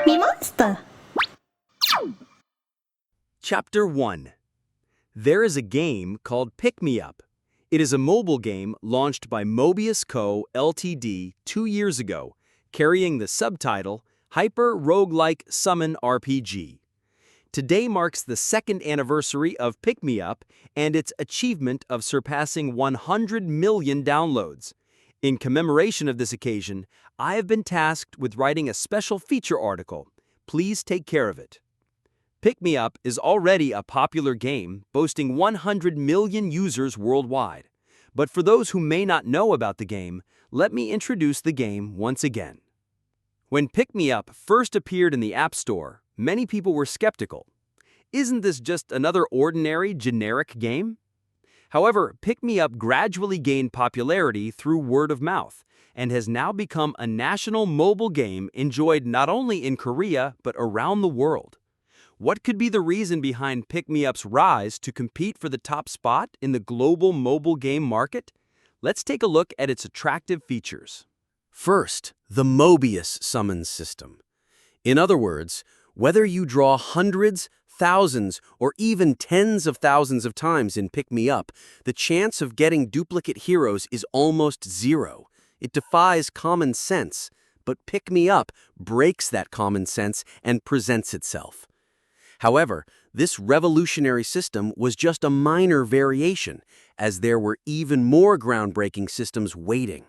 MeMonster. Chapter 1. There is a game called Pick Me Up. It is a mobile game launched by Mobius Co., Ltd. 2 years ago, carrying the subtitle Hyper Roguelike Summon RPG. Today marks the second anniversary of Pick Me Up and its achievement of surpassing 100 million downloads. In commemoration of this occasion, I have been tasked with writing a special feature article. Please take care of it. Pick Me Up is already a popular game, boasting 100 million users worldwide. But for those who may not know about the game, let me introduce the game once again. When Pick Me Up first appeared in the App Store, many people were skeptical. Isn't this just another ordinary, generic game? However, Pick Me Up gradually gained popularity through word of mouth and has now become a national mobile game enjoyed not only in Korea but around the world. What could be the reason behind Pick Me Up's rise to compete for the top spot in the global mobile game market? Let's take a look at its attractive features. First, the Mobius summons system. In other words, whether you draw hundreds, thousands, or even tens of thousands of times in Pick Me Up, the chance of getting duplicate heroes is almost zero. It defies common sense, but Pick Me Up breaks that common sense and presents itself. However, this revolutionary system was just a minor variation, as there were even more groundbreaking systems waiting.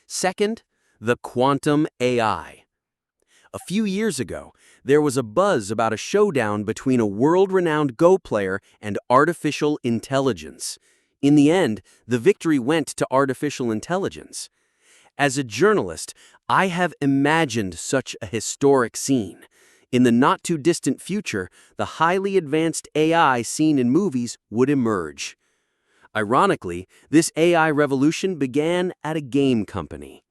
Second, the quantum AI. A few years ago, there was a buzz about a showdown between a world-renowned Go player and artificial intelligence. In the end, the victory went to artificial intelligence. As a journalist, I have imagined such a historic scene. In the not-too-distant future, the highly advanced AI seen in movies would emerge. Ironically, this AI revolution began at a game company.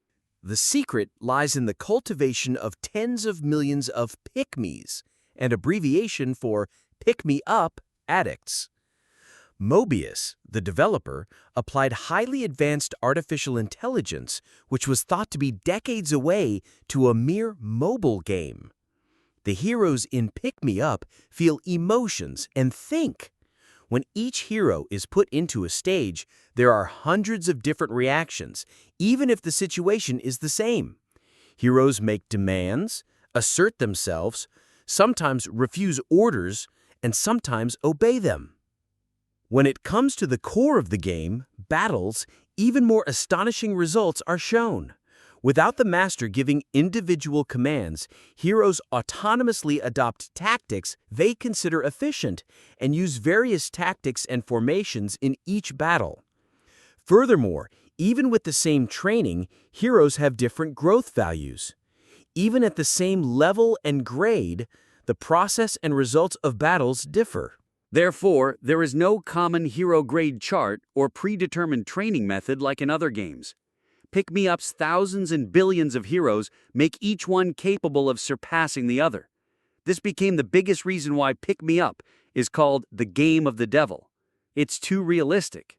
The secret lies in the cultivation of tens of millions of pick-me's, an abbreviation for pick-me-up addicts. Mobius, the developer, applied highly advanced artificial intelligence, which was thought to be decades away, to a mere mobile game. The heroes in Pick Me Up feel emotions and think. When each hero is put into a stage, there are hundreds of different reactions, even if the situation is the same. Heroes make demands, assert themselves, sometimes refuse orders, and sometimes obey them. When it comes to the core of the game, battles, even more astonishing results are shown. Without the master giving individual commands, heroes autonomously adopt tactics they consider efficient and use various tactics and formations in each battle. Furthermore, even with the same training, heroes have different growth values. Even at the same level and grade, the process and results of battles differ. Therefore, there is no common hero grade chart or predetermined training method like in other games. Pick Me Up's thousands and billions of heroes make each one capable of surpassing the other. This became the biggest reason why Pick Me Up is called the Game of the Devil. It's too realistic.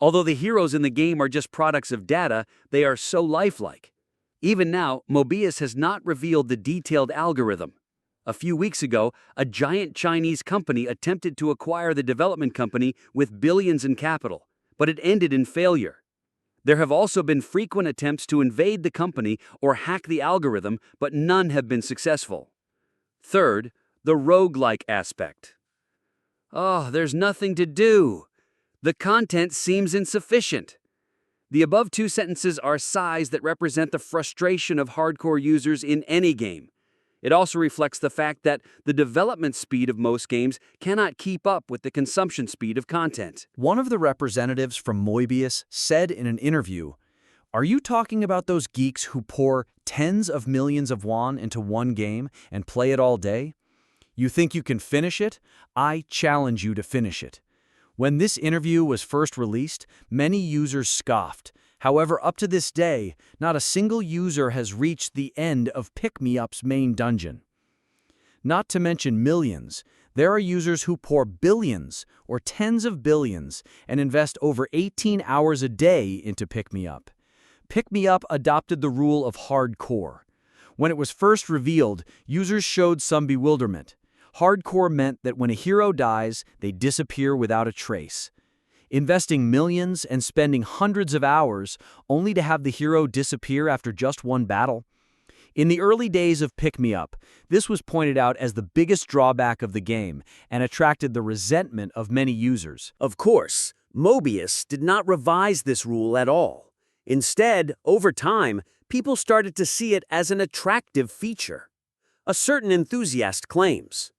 Although the heroes in the game are just products of data, they are so lifelike. Even now, Mobius has not revealed the detailed algorithm. A few weeks ago, a giant Chinese company attempted to acquire the development company with billions in capital, but it ended in failure. There have also been frequent attempts to invade the company or hack the algorithm, but none have been successful. Third, the roguelike aspect. There's nothing to do. The content seems insufficient. The above two sentences are sighs that represent the frustration of hardcore users in any game. It also reflects the fact that the development speed of most games cannot keep up with the consumption speed of content. One of the representatives from Mobius said in an interview, "Are you talking about those geeks who pour tens of millions of won into one game and play it all day? You think you can finish it? I challenge you to finish it." When this interview was first released, many users scoffed. However, up to this day, not a single user has reached the end of Pick Me Up's main dungeon. Not to mention millions, there are users who pour billions or tens of billions and invest over 18 hours a day into Pick Me Up. Pick Me Up adopted the rule of hardcore. When it was first revealed, users showed some bewilderment. Hardcore meant that when a hero dies, they disappear without a trace. Investing millions and spending hundreds of hours only to have the hero disappear after just one battle. In the early days of Pick Me Up, this was pointed out as the biggest drawback of the game and attracted the resentment of many users. Of course, Mobius did not revise this rule at all. Instead, over time, people started to see it as an attractive feature. A certain enthusiast claims,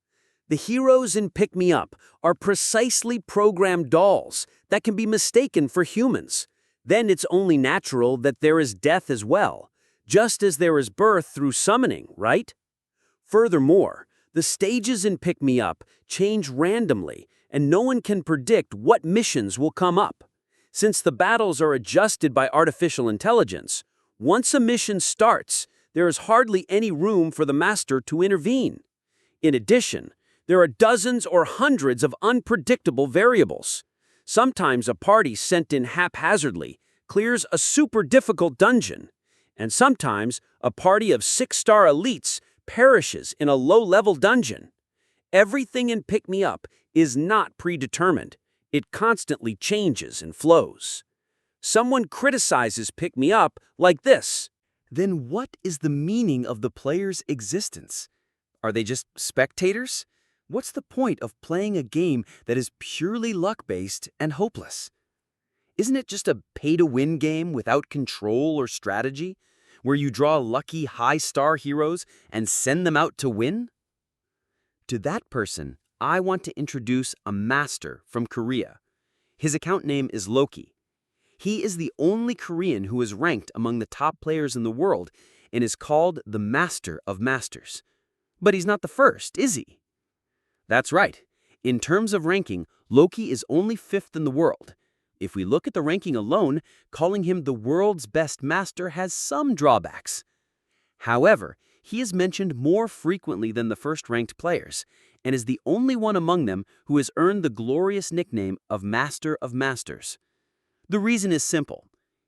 "The heroes in Pick Me Up are precisely programmed dolls that can be mistaken for humans. Then it's only natural that there is death as well, just as there is birth through summoning, right?" Furthermore, the stages in Pick Me Up change randomly, and no one can predict what missions will come up. Since the battles are adjusted by artificial intelligence, once a mission starts, there is hardly any room for the master to intervene. In addition, there are dozens or hundreds of unpredictable variables. Sometimes a party sent in haphazardly clears a super difficult dungeon, and sometimes a party of 6-star elites perishes in a low-level dungeon. Everything in Pick Me Up is not predetermined. It constantly changes and flows. Someone criticizes Pick Me Up like this. Then what is the meaning of the player's existence? Are they just spectators? What's the point of playing a game that is purely luck-based and hopeless? Isn't it just a pay-to-win game without control or strategy, where you draw lucky high-star heroes and send them out to win? To that person, I want to introduce a master from Korea. His account name is Loki. He is the only Korean who is ranked among the top players in the world and is called the Master of Masters. But he's not the first, is he? That's right. In terms of ranking, Loki is only 5th in the world. If we look at the ranking alone, calling him the world's best master has some drawbacks. However, he is mentioned more frequently than the first-ranked players, and is the only one among them who has earned the glorious nickname of Master of Masters. The reason is simple.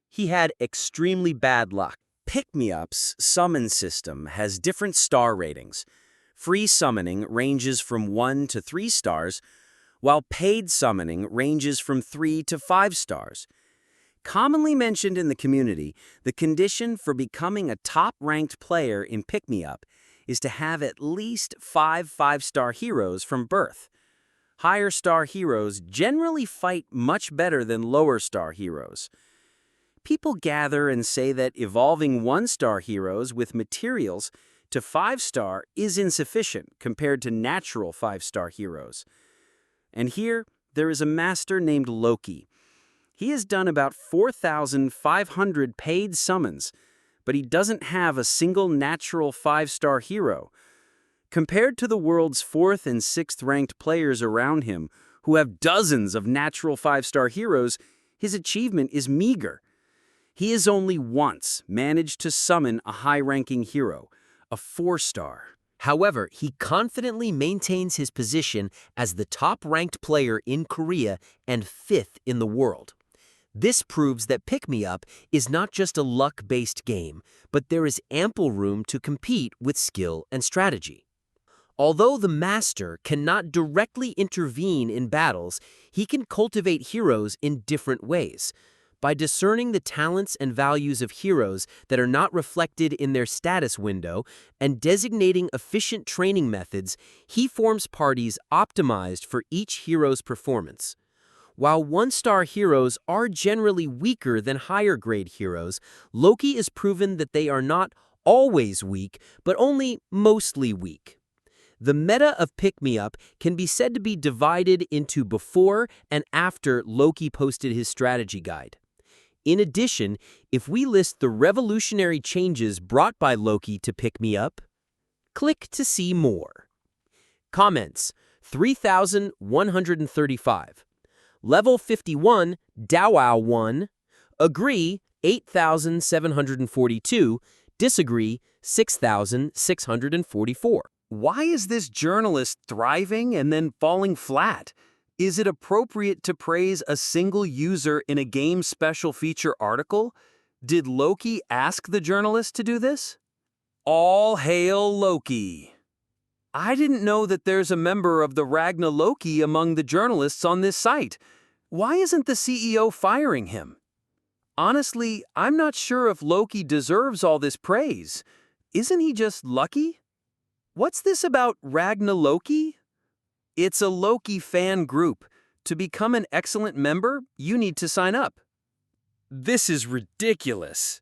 He had extremely bad luck. Pick Me Up's summon system has different star ratings. Free summoning ranges from 1 to 3 stars, while paid summoning ranges from 3 to 5 stars. Commonly mentioned in the community, the condition for becoming a top-ranked player in Pick Me Up is to have at least 5 5-star heroes from birth. Higher star heroes generally fight much better than lower star heroes. People gather and say that evolving 1-star heroes with materials to 5-star is insufficient compared to natural 5-star heroes. And here, there is a master named Loki. He has done about 4,500 paid summons, but he doesn't have a single natural 5-star hero. Compared to the world's 4th and 6th ranked players around him, who have dozens of natural 5-star heroes, his achievement is meager. He has only once managed to summon a high-ranking hero, a 4-star. However, he confidently maintains his position as the top-ranked player in Korea and 5th in the world. This proves that Pick Me Up is not just a luck-based game, but there is ample room to compete with skill and strategy. Although the master cannot directly intervene in battles, he can cultivate heroes in different ways. By discerning the talents and values of heroes that are not reflected in their status window and designating efficient training methods, he forms parties optimized for each hero's performance. While 1-star heroes are generally weaker than higher-grade heroes, Loki is proven that they are not always weak, but only mostly weak. The meta of Pick Me Up can be said to be divided into before and after Loki posted his strategy guide. In addition, if we list the revolutionary changes brought by Loki to Pick Me Up, click to see more. Comments: 3,135. Level 51, Dawao 1. Agree, 8,742. Disagree, 6,644. Why is this journalist thriving and then falling flat? Is it appropriate to praise a single user in a game special feature article? Did Loki ask the journalist to do this? All hail Loki. I didn't know that there's a member of the Ragna Loki among the journalists on this site. Why isn't the CEO firing him? Honestly, I'm not sure if Loki deserves all this praise. Isn't he just lucky? What's this about Ragna Loki? It's a Loki fan group. To become an excellent member, you need to sign up. This is ridiculous.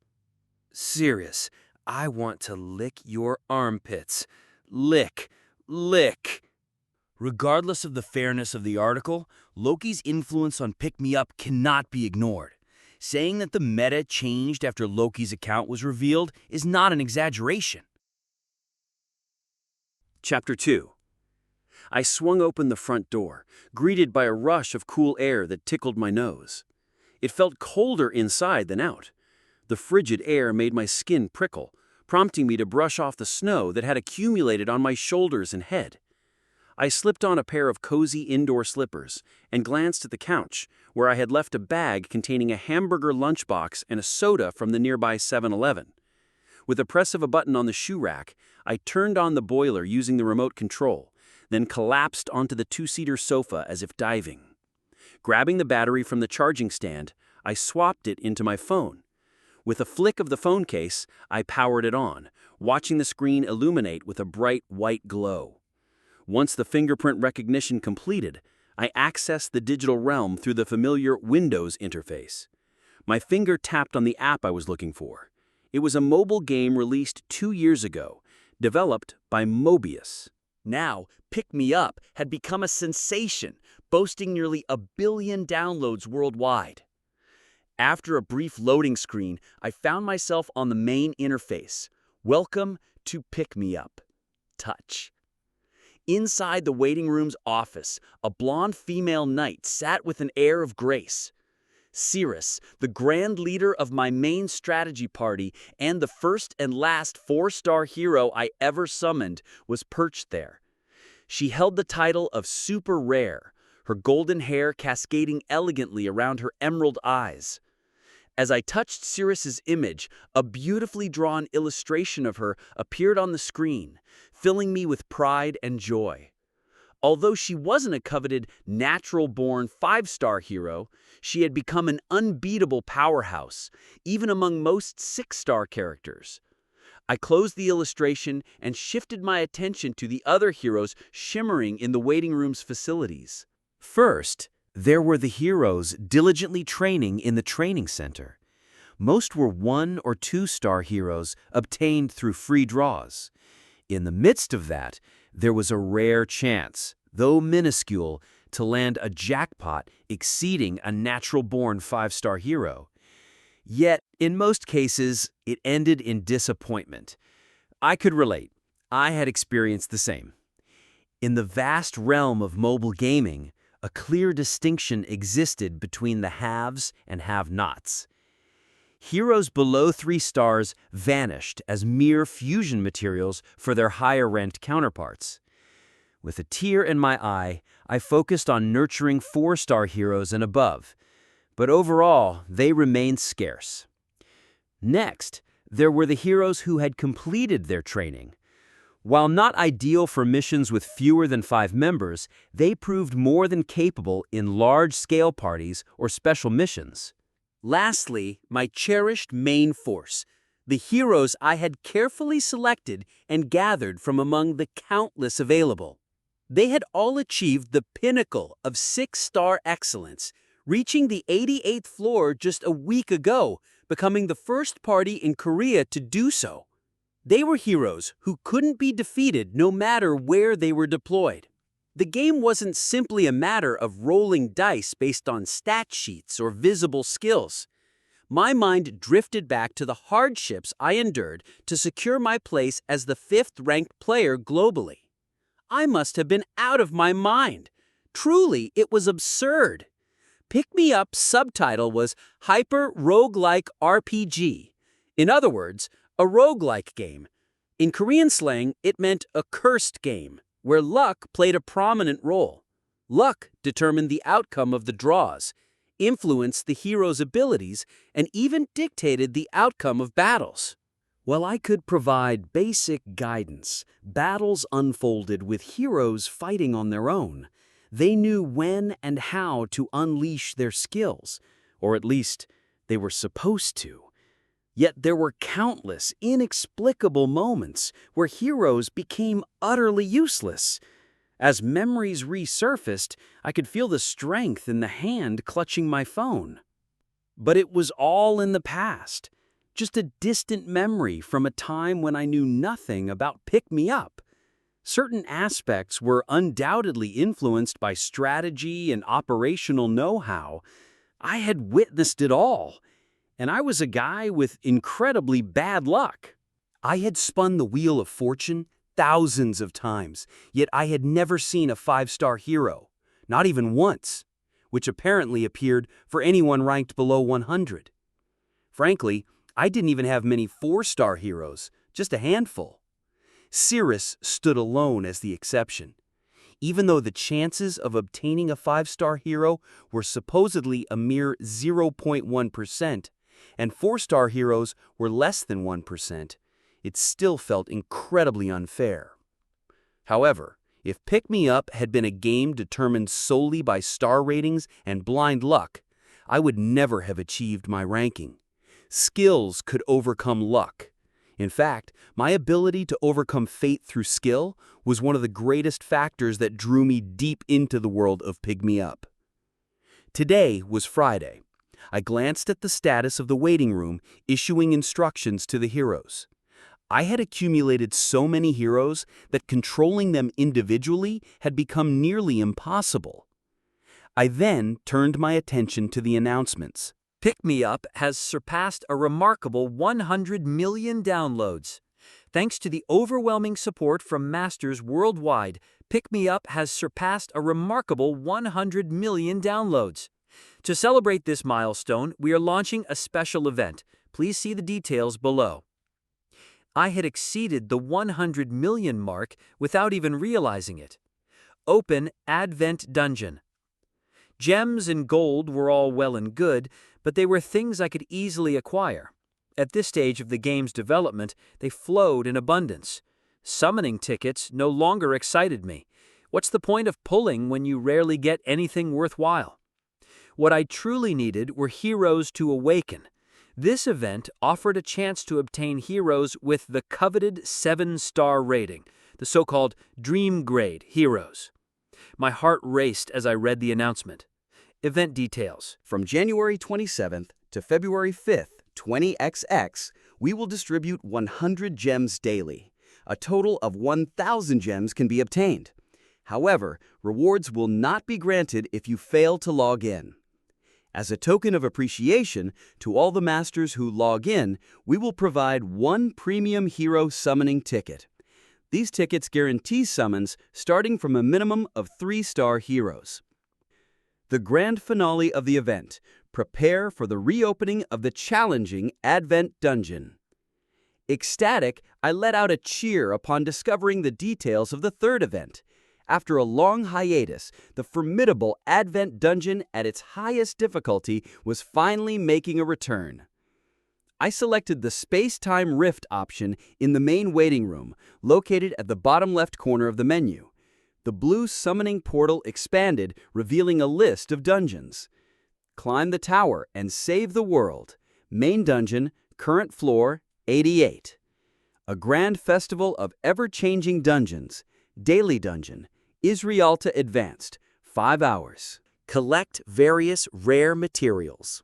Serious, I want to lick your armpits. Lick. Regardless of the fairness of the article, Loki's influence on Pick Me Up cannot be ignored. Saying that the meta changed after Loki's account was revealed is not an exaggeration. Chapter 2. I swung open the front door, greeted by a rush of cool air that tickled my nose. It felt colder inside than out. The frigid air made my skin prickle, prompting me to brush off the snow that had accumulated on my shoulders and head. I slipped on a pair of cozy indoor slippers and glanced at the couch, where I had left a bag containing a hamburger lunchbox and a soda from the nearby 7-Eleven. With a press of a button on the shoe rack, I turned on the boiler using the remote control, then collapsed onto the two-seater sofa as if diving. Grabbing the battery from the charging stand, I swapped it into my phone. With a flick of the phone case, I powered it on, watching the screen illuminate with a bright white glow. Once the fingerprint recognition completed, I accessed the digital realm through the familiar Windows interface. My finger tapped on the app I was looking for. It was a mobile game released 2 years ago, developed by Mobius. Now, Pick Me Up had become a sensation, boasting nearly 1 billion downloads worldwide. After a brief loading screen, I found myself on the main interface. Welcome to Pick Me Up. Touch. Inside the waiting room's office, a blonde female knight sat with an air of grace. Cirrus, the grand leader of my main strategy party and the first and last 4-star hero I ever summoned, was perched there. She held the title of Super Rare, her golden hair cascading elegantly around her emerald eyes. As I touched Cirrus's image, a beautifully drawn illustration of her appeared on the screen, filling me with pride and joy. Although she wasn't a coveted, natural-born 5-star hero, she had become an unbeatable powerhouse, even among most 6-star characters. I closed the illustration and shifted my attention to the other heroes shimmering in the waiting room's facilities. First, there were the heroes diligently training in the training center. Most were 1- or 2-star heroes obtained through free draws. In the midst of that, there was a rare chance, though minuscule, to land a jackpot exceeding a natural-born 5-star hero. Yet, in most cases, it ended in disappointment. I could relate. I had experienced the same. In the vast realm of mobile gaming, a clear distinction existed between the haves and have-nots. Heroes below 3 stars vanished as mere fusion materials for their higher-ranked counterparts. With a tear in my eye, I focused on nurturing 4-star heroes and above, but overall, they remained scarce. Next, there were the heroes who had completed their training. While not ideal for missions with fewer than 5 members, they proved more than capable in large-scale parties or special missions. Lastly, my cherished main force, the heroes I had carefully selected and gathered from among the countless available. They had all achieved the pinnacle of 6-star excellence, reaching the 88th floor just a week ago, becoming the first party in Korea to do so. They were heroes who couldn't be defeated no matter where they were deployed. The game wasn't simply a matter of rolling dice based on stat sheets or visible skills. My mind drifted back to the hardships I endured to secure my place as the 5th-ranked player globally. I must have been out of my mind. Truly, it was absurd. Pick Me Up's subtitle was Hyper Roguelike RPG. In other words, a roguelike game. In Korean slang, it meant a cursed game, where luck played a prominent role. Luck determined the outcome of the draws, influenced the hero's abilities, and even dictated the outcome of battles. While I could provide basic guidance, battles unfolded with heroes fighting on their own. They knew when and how to unleash their skills, or at least they were supposed to. Yet there were countless, inexplicable moments where heroes became utterly useless. As memories resurfaced, I could feel the strength in the hand clutching my phone. But it was all in the past, just a distant memory from a time when I knew nothing about pick-me-up. Certain aspects were undoubtedly influenced by strategy and operational know-how. I had witnessed it all, and I was a guy with incredibly bad luck. I had spun the wheel of fortune thousands of times, yet I had never seen a 5-star hero, not even once, which apparently appeared for anyone ranked below 100. Frankly, I didn't even have many 4-star heroes, just a handful. Cirrus stood alone as the exception. Even though the chances of obtaining a 5-star hero were supposedly a mere 0.1%, and 4-star heroes were less than 1%, it still felt incredibly unfair. However, if Pick Me Up had been a game determined solely by star ratings and blind luck, I would never have achieved my ranking. Skills could overcome luck. In fact, my ability to overcome fate through skill was one of the greatest factors that drew me deep into the world of Pick Me Up. Today was Friday. I glanced at the status of the waiting room, issuing instructions to the heroes. I had accumulated so many heroes that controlling them individually had become nearly impossible. I then turned my attention to the announcements. Pick Me Up has surpassed a remarkable 100 million downloads. Thanks to the overwhelming support from masters worldwide, Pick Me Up has surpassed a remarkable 100 million downloads. To celebrate this milestone, we are launching a special event. Please see the details below. I had exceeded the 100 million mark without even realizing it. Open Advent Dungeon. Gems and gold were all well and good, but they were things I could easily acquire. At this stage of the game's development, they flowed in abundance. Summoning tickets no longer excited me. What's the point of pulling when you rarely get anything worthwhile? What I truly needed were heroes to awaken. This event offered a chance to obtain heroes with the coveted 7-star rating, the so-called Dream Grade heroes. My heart raced as I read the announcement. Event details. From January 27th to February 5th, 20XX, we will distribute 100 gems daily. A total of 1,000 gems can be obtained. However, rewards will not be granted if you fail to log in. As a token of appreciation to all the masters who log in, we will provide one premium hero summoning ticket. These tickets guarantee summons starting from a minimum of 3-star heroes. The grand finale of the event. Prepare for the reopening of the challenging Advent Dungeon. Ecstatic, I let out a cheer upon discovering the details of the third event. After a long hiatus, the formidable Advent Dungeon at its highest difficulty was finally making a return. I selected the Space-Time Rift option in the main waiting room, located at the bottom left corner of the menu. The blue summoning portal expanded, revealing a list of dungeons. Climb the tower and save the world. Main dungeon, current floor, 88. A grand festival of ever-changing dungeons. Daily dungeon, Israelta Advanced, 5 hours. Collect various rare materials.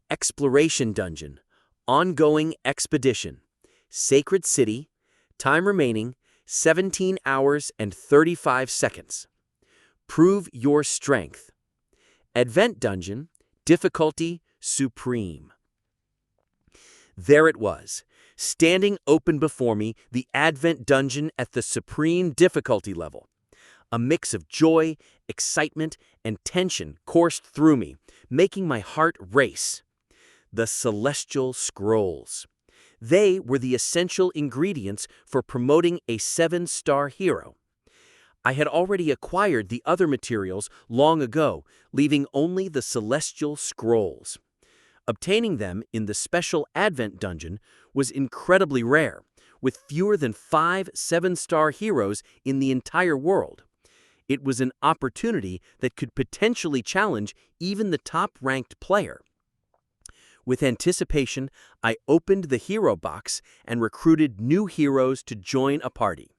Exploration Dungeon, Ongoing Expedition, Sacred City, time remaining 17 hours and 35 seconds. Prove your strength. Advent Dungeon, difficulty Supreme. There it was, standing open before me, the Advent Dungeon at the Supreme difficulty level. A mix of joy, excitement, and tension coursed through me, making my heart race. The Celestial Scrolls. They were the essential ingredients for promoting a 7-star hero. I had already acquired the other materials long ago, leaving only the Celestial Scrolls. Obtaining them in the special Advent dungeon was incredibly rare, with fewer than 5 7-star heroes in the entire world. It was an opportunity that could potentially challenge even the top-ranked player. With anticipation, I opened the hero box and recruited new heroes to join a party.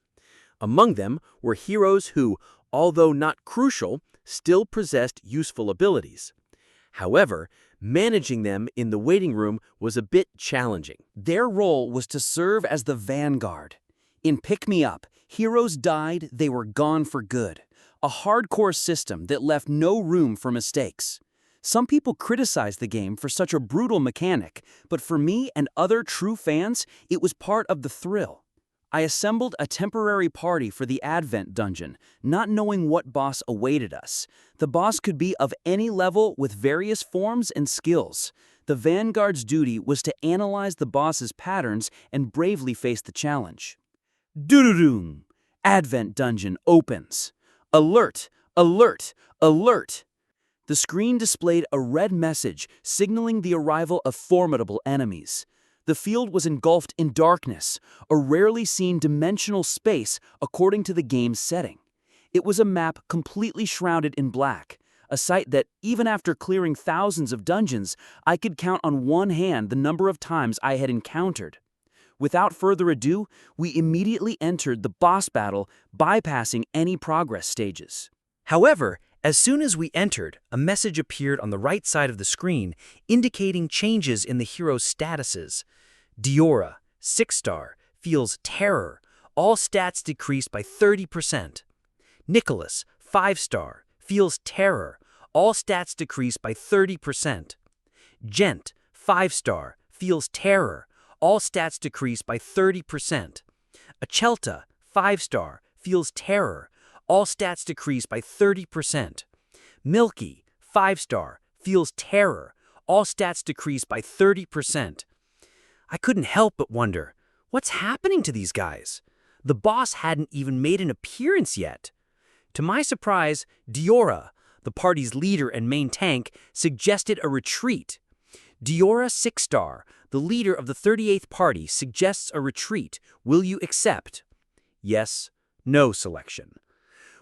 Among them were heroes who, although not crucial, still possessed useful abilities. However, managing them in the waiting room was a bit challenging. Their role was to serve as the vanguard. In Pick Me Up, heroes died, they were gone for good. A hardcore system that left no room for mistakes. Some people criticize the game for such a brutal mechanic, but for me and other true fans, it was part of the thrill. I assembled a temporary party for the Advent dungeon, not knowing what boss awaited us. The boss could be of any level with various forms and skills. The Vanguard's duty was to analyze the boss's patterns and bravely face the challenge. Doo-doo-doom! Advent dungeon opens. Alert! Alert! Alert! The screen displayed a red message signaling the arrival of formidable enemies. The field was engulfed in darkness, a rarely seen dimensional space according to the game's setting. It was a map completely shrouded in black, a sight that, even after clearing thousands of dungeons, I could count on one hand the number of times I had encountered. Without further ado, we immediately entered the boss battle, bypassing any progress stages. However, as soon as we entered, a message appeared on the right side of the screen indicating changes in the hero's statuses. Diora, 6-star, feels terror. All stats decreased by 30%. Nicholas, 5-star, feels terror. All stats decreased by 30%. Gent, 5-star, feels terror. All stats decreased by 30%. Achelta, 5-star, feels terror. All stats decreased by 30%. Milky, 5-star, feels terror. All stats decreased by 30%. I couldn't help but wonder, what's happening to these guys? The boss hadn't even made an appearance yet. To my surprise, Diora, the party's leader and main tank, suggested a retreat. Diora, 6-star, the leader of the 38th party, suggests a retreat. Will you accept? Yes, no selection.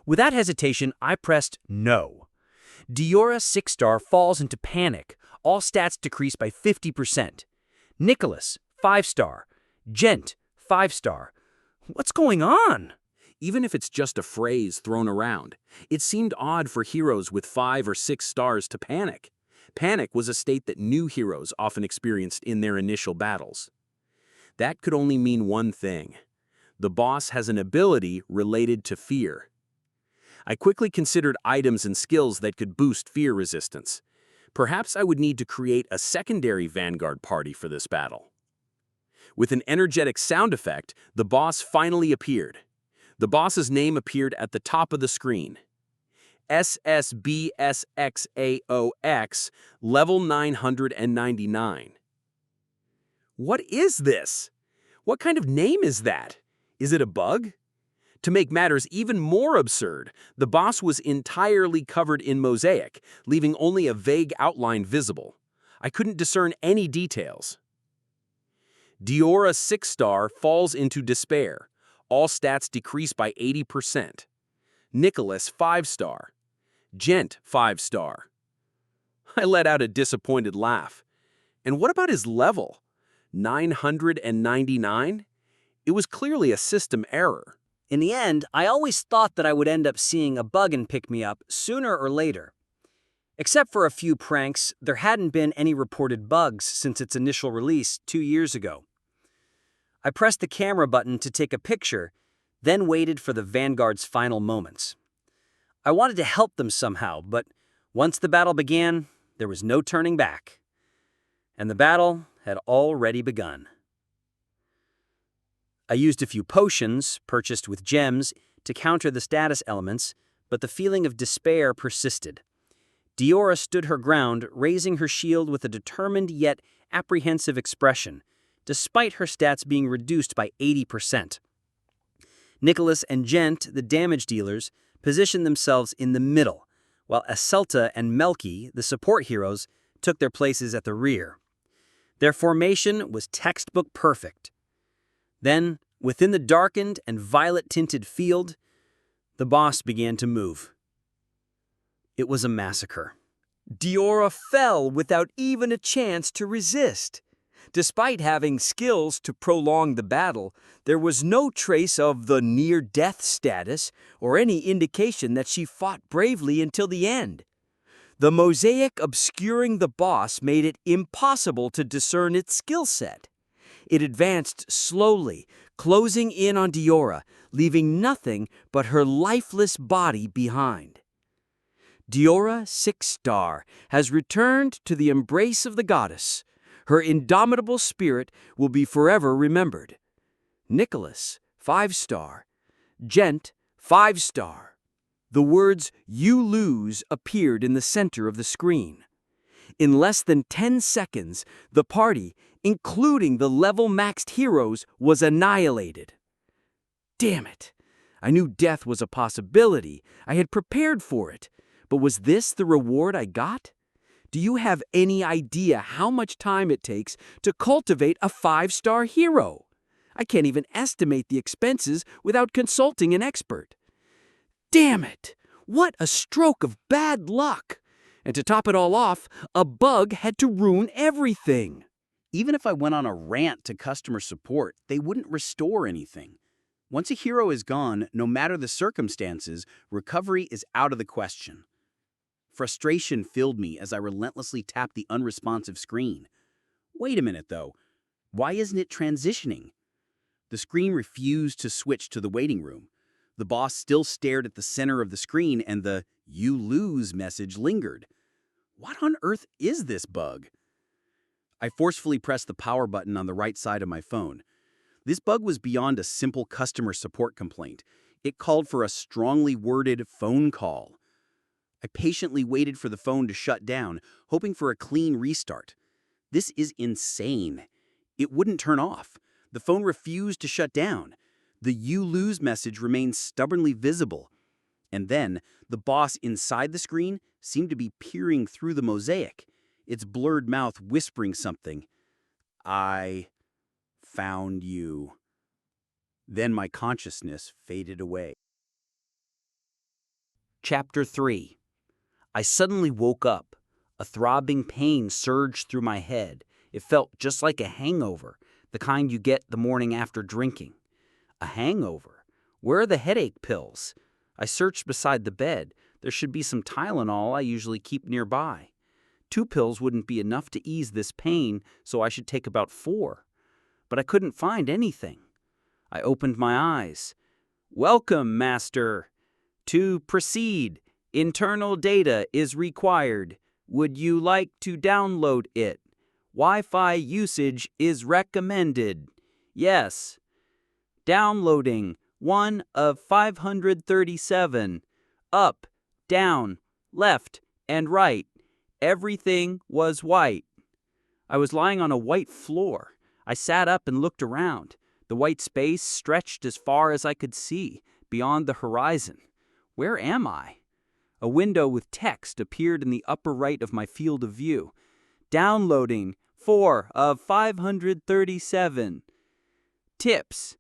Without hesitation, I pressed no. Diora, 6-star, falls into panic. All stats decrease by 50%. Nicholas, 5-star. Gent, 5-star. What's going on? Even if it's just a phrase thrown around, it seemed odd for heroes with 5 or 6 stars to panic. Panic was a state that new heroes often experienced in their initial battles. That could only mean one thing. The boss has an ability related to fear. I quickly considered items and skills that could boost fear resistance. Perhaps I would need to create a secondary Vanguard party for this battle. With an energetic sound effect, the boss finally appeared. The boss's name appeared at the top of the screen. SSBSXAOX, level 999. What is this? What kind of name is that? Is it a bug? To make matters even more absurd, the boss was entirely covered in mosaic, leaving only a vague outline visible. I couldn't discern any details. Diora, 6-star, falls into despair. All stats decrease by 80%. Nicholas, 5-star. Gent, 5-star. I let out a disappointed laugh. And what about his level? 999? It was clearly a system error. In the end, I always thought that I would end up seeing a bug in Pick Me Up sooner or later. Except for a few pranks, there hadn't been any reported bugs since its initial release 2 years ago. I pressed the camera button to take a picture, then waited for the Vanguard's final moments. I wanted to help them somehow, but once the battle began, there was no turning back. And the battle had already begun. I used a few potions, purchased with gems, to counter the status elements, but the feeling of despair persisted. Diora stood her ground, raising her shield with a determined yet apprehensive expression, despite her stats being reduced by 80%. Nicholas and Gent, the damage dealers, positioned themselves in the middle, while Achelta and Melky, the support heroes, took their places at the rear. Their formation was textbook perfect. Then, within the darkened and violet-tinted field, the boss began to move. It was a massacre. Diora fell without even a chance to resist. Despite having skills to prolong the battle, there was no trace of the near-death status or any indication that she fought bravely until the end. The mosaic obscuring the boss made it impossible to discern its skill set. It advanced slowly, closing in on Diora, leaving nothing but her lifeless body behind. Diora, 6-star, has returned to the embrace of the goddess. Her indomitable spirit will be forever remembered. Nicholas, 5-star. Gent, 5-star. The words, "You lose," appeared in the center of the screen. In less than 10 seconds, the party, including the level-maxed heroes, was annihilated. Damn it! I knew death was a possibility. I had prepared for it. But was this the reward I got? Do you have any idea how much time it takes to cultivate a 5-star hero? I can't even estimate the expenses without consulting an expert. Damn it! What a stroke of bad luck! And to top it all off, a bug had to ruin everything. Even if I went on a rant to customer support, they wouldn't restore anything. Once a hero is gone, no matter the circumstances, recovery is out of the question. Frustration filled me as I relentlessly tapped the unresponsive screen. Wait a minute, though. Why isn't it transitioning? The screen refused to switch to the waiting room. The boss still stared at the center of the screen, and the "You lose" message lingered. What on earth is this bug? I forcefully pressed the power button on the right side of my phone. This bug was beyond a simple customer support complaint. It called for a strongly worded phone call. I patiently waited for the phone to shut down, hoping for a clean restart. This is insane. It wouldn't turn off. The phone refused to shut down. The "You lose" message remained stubbornly visible. And then, the boss inside the screen seemed to be peering through the mosaic, its blurred mouth whispering something. "I found you." Then my consciousness faded away. Chapter 3. I suddenly woke up. A throbbing pain surged through my head. It felt just like a hangover, the kind you get the morning after drinking. A hangover? Where are the headache pills? I searched beside the bed. There should be some Tylenol I usually keep nearby. 2 pills wouldn't be enough to ease this pain, so I should take about 4. But I couldn't find anything. I opened my eyes. "Welcome, Master. To proceed, internal data is required. Would you like to download it? Wi-Fi usage is recommended. Yes. Downloading 1 of 537. Up, down, left, and right. Everything was white." I was lying on a white floor. I sat up and looked around. The white space stretched as far as I could see, beyond the horizon. Where am I? A window with text appeared in the upper right of my field of view. Downloading 4 of 537. Tips.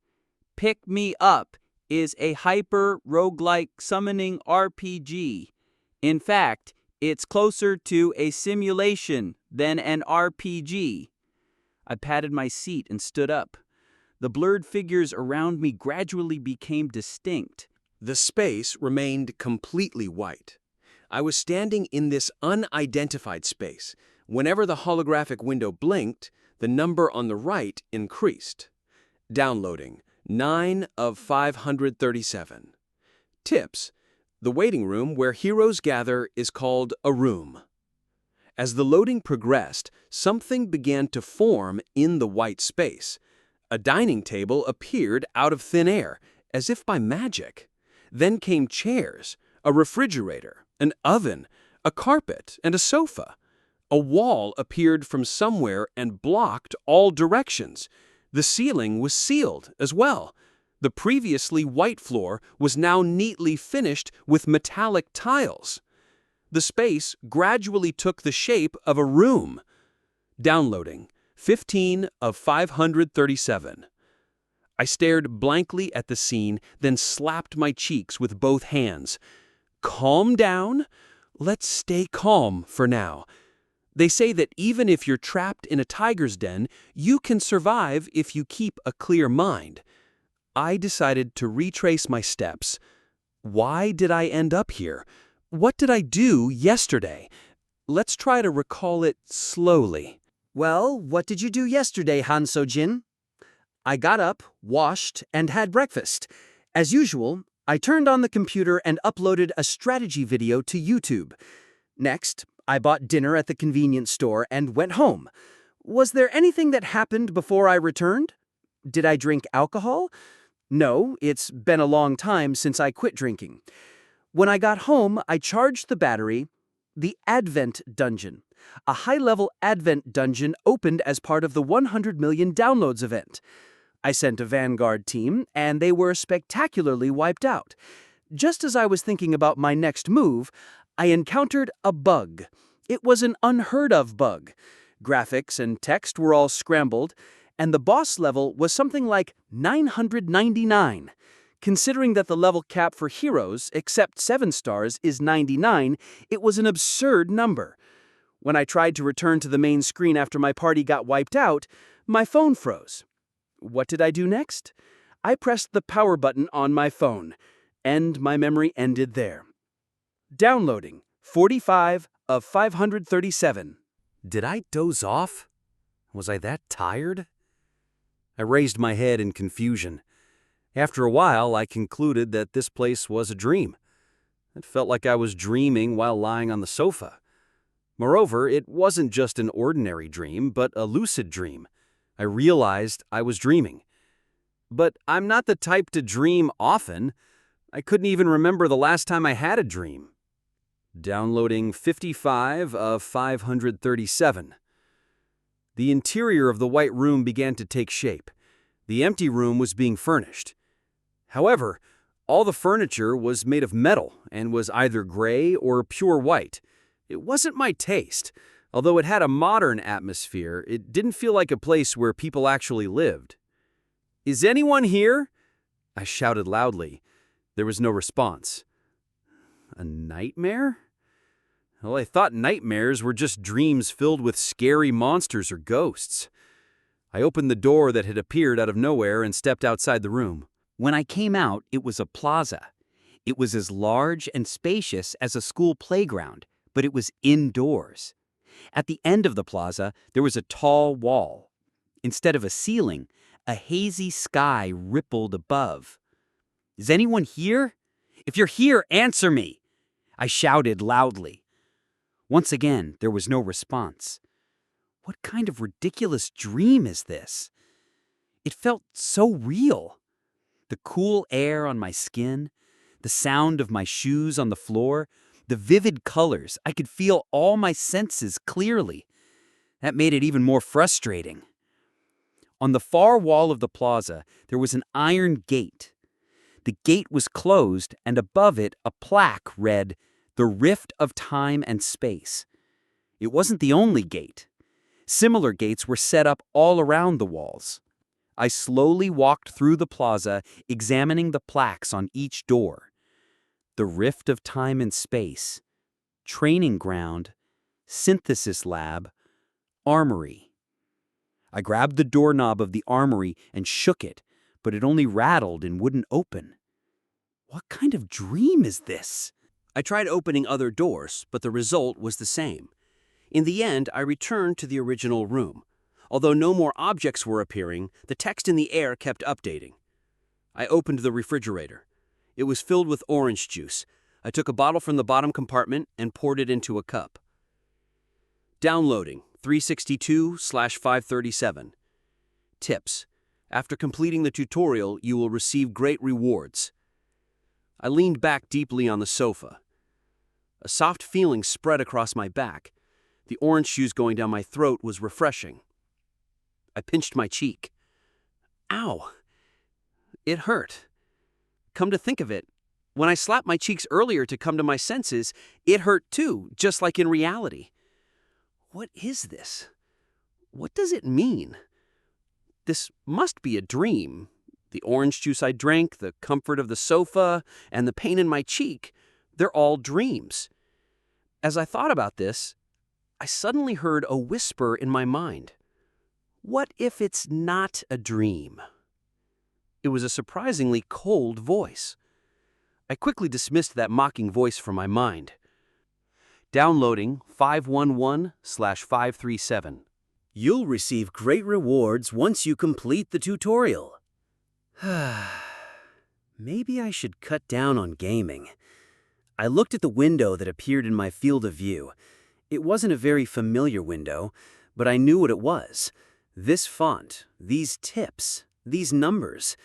Pick Me Up is a hyper-roguelike summoning RPG. In fact, it's closer to a simulation than an RPG. I patted my seat and stood up. The blurred figures around me gradually became distinct. The space remained completely white. I was standing in this unidentified space. Whenever the holographic window blinked, the number on the right increased. Downloading 9 of 537. Tips. The waiting room where heroes gather is called a room. As the loading progressed, something began to form in the white space. A dining table appeared out of thin air, as if by magic. Then came chairs, a refrigerator, an oven, a carpet, and a sofa. A wall appeared from somewhere and blocked all directions. The ceiling was sealed as well. The previously white floor was now neatly finished with metallic tiles. The space gradually took the shape of a room. Downloading, 15 of 537. I stared blankly at the scene, then slapped my cheeks with both hands. Calm down? Let's stay calm for now. They say that even if you're trapped in a tiger's den, you can survive if you keep a clear mind. I decided to retrace my steps. Why did I end up here? What did I do yesterday? Let's try to recall it slowly. Well, what did you do yesterday, Han So-jin? I got up, washed, and had breakfast. As usual, I turned on the computer and uploaded a strategy video to YouTube. Next, I bought dinner at the convenience store and went home. Was there anything that happened before I returned? Did I drink alcohol? No, it's been a long time since I quit drinking. When I got home, I charged the battery. The Advent Dungeon. A high-level Advent Dungeon opened as part of the 100 million downloads event. I sent a Vanguard team, and they were spectacularly wiped out. Just as I was thinking about my next move, I encountered a bug. It was an unheard-of bug. Graphics and text were all scrambled, and the boss level was something like 999. Considering that the level cap for heroes, except 7 stars, is 99, it was an absurd number. When I tried to return to the main screen after my party got wiped out, my phone froze. What did I do next? I pressed the power button on my phone, and my memory ended there. Downloading, 45 of 537. Did I doze off? Was I that tired? I raised my head in confusion. After a while, I concluded that this place was a dream. It felt like I was dreaming while lying on the sofa. Moreover, it wasn't just an ordinary dream, but a lucid dream. I realized I was dreaming. But I'm not the type to dream often. I couldn't even remember the last time I had a dream. Downloading 55 of 537. The interior of the white room began to take shape. The empty room was being furnished. However, all the furniture was made of metal and was either gray or pure white. It wasn't my taste. Although it had a modern atmosphere, it didn't feel like a place where people actually lived. "Is anyone here?" I shouted loudly. There was no response. A nightmare? Well, I thought nightmares were just dreams filled with scary monsters or ghosts. I opened the door that had appeared out of nowhere and stepped outside the room. When I came out, it was a plaza. It was as large and spacious as a school playground, but it was indoors. At the end of the plaza, there was a tall wall. Instead of a ceiling, a hazy sky rippled above. "Is anyone here? If you're here, answer me!" I shouted loudly. Once again, there was no response. What kind of ridiculous dream is this? It felt so real. The cool air on my skin, the sound of my shoes on the floor, the vivid colors. I could feel all my senses clearly. That made it even more frustrating. On the far wall of the plaza, there was an iron gate. The gate was closed, and above it, a plaque read, "The Rift of Time and Space." It wasn't the only gate. Similar gates were set up all around the walls. I slowly walked through the plaza, examining the plaques on each door. The Rift of Time and Space, Training Ground, Synthesis Lab, Armory. I grabbed the doorknob of the armory and shook it, but it only rattled and wouldn't open. What kind of dream is this? I tried opening other doors, but the result was the same. In the end, I returned to the original room. Although no more objects were appearing, the text in the air kept updating. I opened the refrigerator. It was filled with orange juice. I took a bottle from the bottom compartment and poured it into a cup. Downloading 362/537. Tips. After completing the tutorial, you will receive great rewards. I leaned back deeply on the sofa. A soft feeling spread across my back. The orange juice going down my throat was refreshing. I pinched my cheek. Ow! It hurt. Come to think of it, When I slapped my cheeks earlier to come to my senses, it hurt too, just like in reality. What is this? What does it mean? This must be a dream. The orange juice I drank, the comfort of the sofa, and the pain in my cheek, they're all dreams. As I thought about this, I suddenly heard a whisper in my mind. What if it's not a dream? It was a surprisingly cold voice. I quickly dismissed that mocking voice from my mind. Downloading 511/537. You'll receive great rewards once you complete the tutorial. Maybe I should cut down on gaming. I looked at the window that appeared in my field of view. It wasn't a very familiar window, but I knew what it was. This font, these tips, these numbers.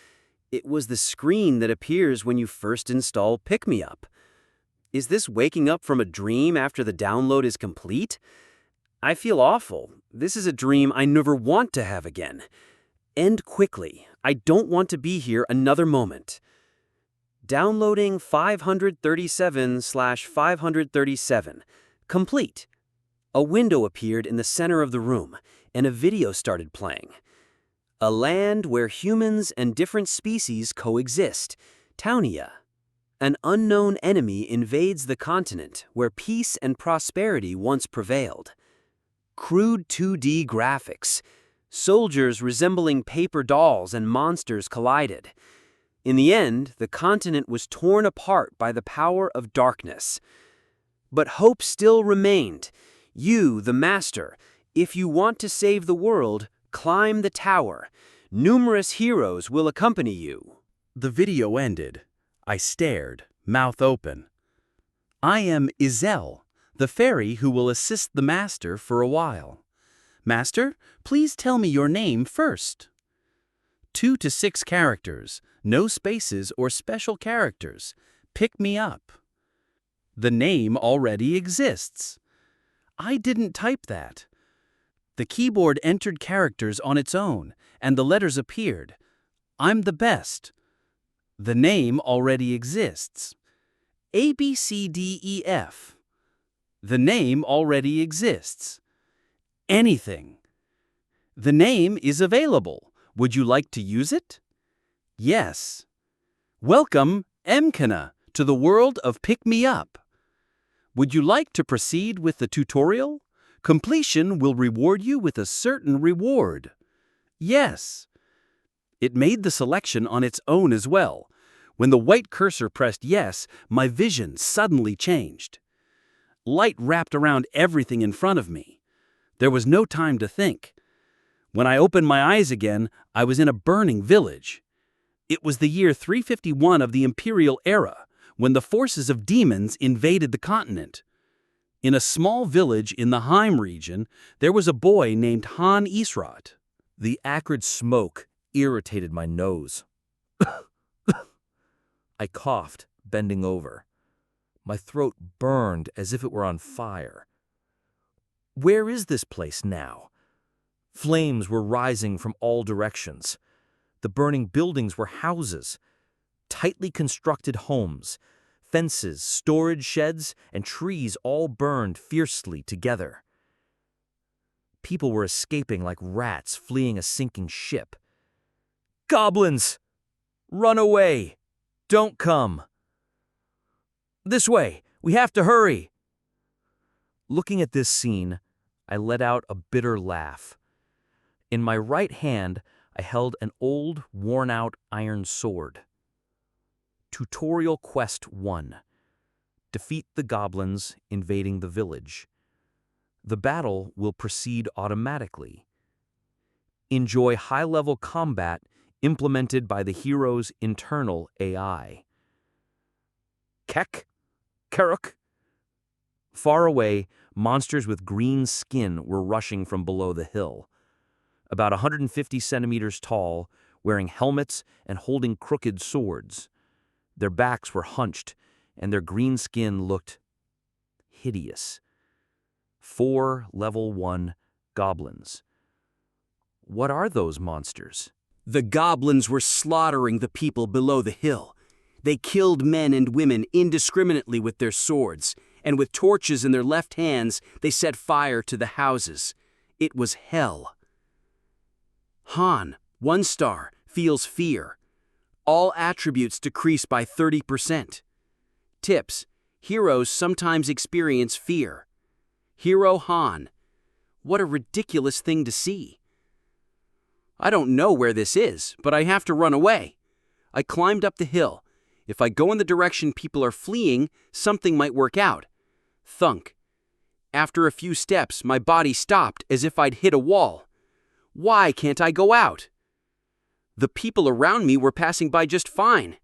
It was the screen that appears when you first install Pick Me Up. Is this waking up from a dream after the download is complete? I feel awful. This is a dream I never want to have again. End quickly. I don't want to be here another moment. Downloading 537/537. Complete. A window appeared in the center of the room, and a video started playing. A land where humans and different species coexist. Taunia. An unknown enemy invades the continent where peace and prosperity once prevailed. Crude 2D graphics. Soldiers resembling paper dolls and monsters collided. In the end, the continent was torn apart by the power of darkness. But hope still remained. You, the master, if you want to save the world, climb the tower. Numerous heroes will accompany you. The video ended. I stared, mouth open. I am Izel, the fairy who will assist the master for a while. Master, please tell me your name first. 2 to 6 characters, no spaces or special characters. Pick me up. The name already exists. I didn't type that. The keyboard entered characters on its own, and the letters appeared. I'm the best. The name already exists. A, B, C, D, E, F. The name already exists. Anything. The name is available. Would you like to use it? Yes. Welcome, Mkana, to the world of Pick Me Up. Would you like to proceed with the tutorial? Completion will reward you with a certain reward. Yes. It made the selection on its own as well. When the white cursor pressed yes, my vision suddenly changed. Light wrapped around everything in front of me. There was no time to think. When I opened my eyes again, I was in a burning village. It was the year 351 of the Imperial Era, when the forces of demons invaded the continent. In a small village in the Heim region, there was a boy named Han Israt. The acrid smoke irritated my nose. I coughed, bending over. My throat burned as if it were on fire. Where is this place now? Flames were rising from all directions. The burning buildings were houses, tightly constructed homes, fences, storage sheds, and trees all burned fiercely together. People were escaping like rats fleeing a sinking ship. Goblins! Run away! Don't come! This way! We have to hurry! Looking at this scene, I let out a bitter laugh. In my right hand, I held an old, worn-out iron sword. Tutorial Quest 1. Defeat the goblins invading the village. The battle will proceed automatically. Enjoy high-level combat implemented by the hero's internal AI. Kek? Karuk? Far away, monsters with green skin were rushing from below the hill. About 150 centimeters tall, wearing helmets and holding crooked swords. Their backs were hunched, and their green skin looked hideous. 4 level 1 goblins. What are those monsters? The goblins were slaughtering the people below the hill. They killed men and women indiscriminately with their swords, and with torches in their left hands, they set fire to the houses. It was hell. Han, 1 star, feels fear. All attributes decrease by 30%. Tips: heroes sometimes experience fear. Hero Han. What a ridiculous thing to see. I don't know where this is, but I have to run away. I climbed up the hill. If I go in the direction people are fleeing, something might work out. Thunk. After a few steps, my body stopped as if I'd hit a wall. Why can't I go out? The people around me were passing by just fine.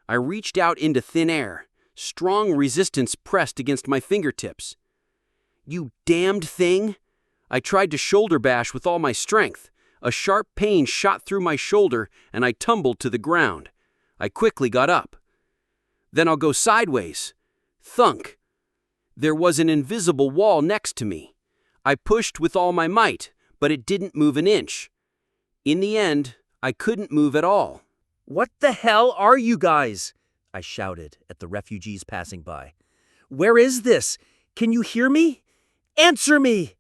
I reached out into thin air. Strong resistance pressed against my fingertips. You damned thing! I tried to shoulder bash with all my strength. A sharp pain shot through my shoulder and I tumbled to the ground. I quickly got up. Then I'll go sideways. Thunk! There was an invisible wall next to me. I pushed with all my might, but it didn't move an inch. In the end, I couldn't move at all. "What the hell are you guys?" I shouted at the refugees passing by. "Where is this? Can you hear me? Answer me!"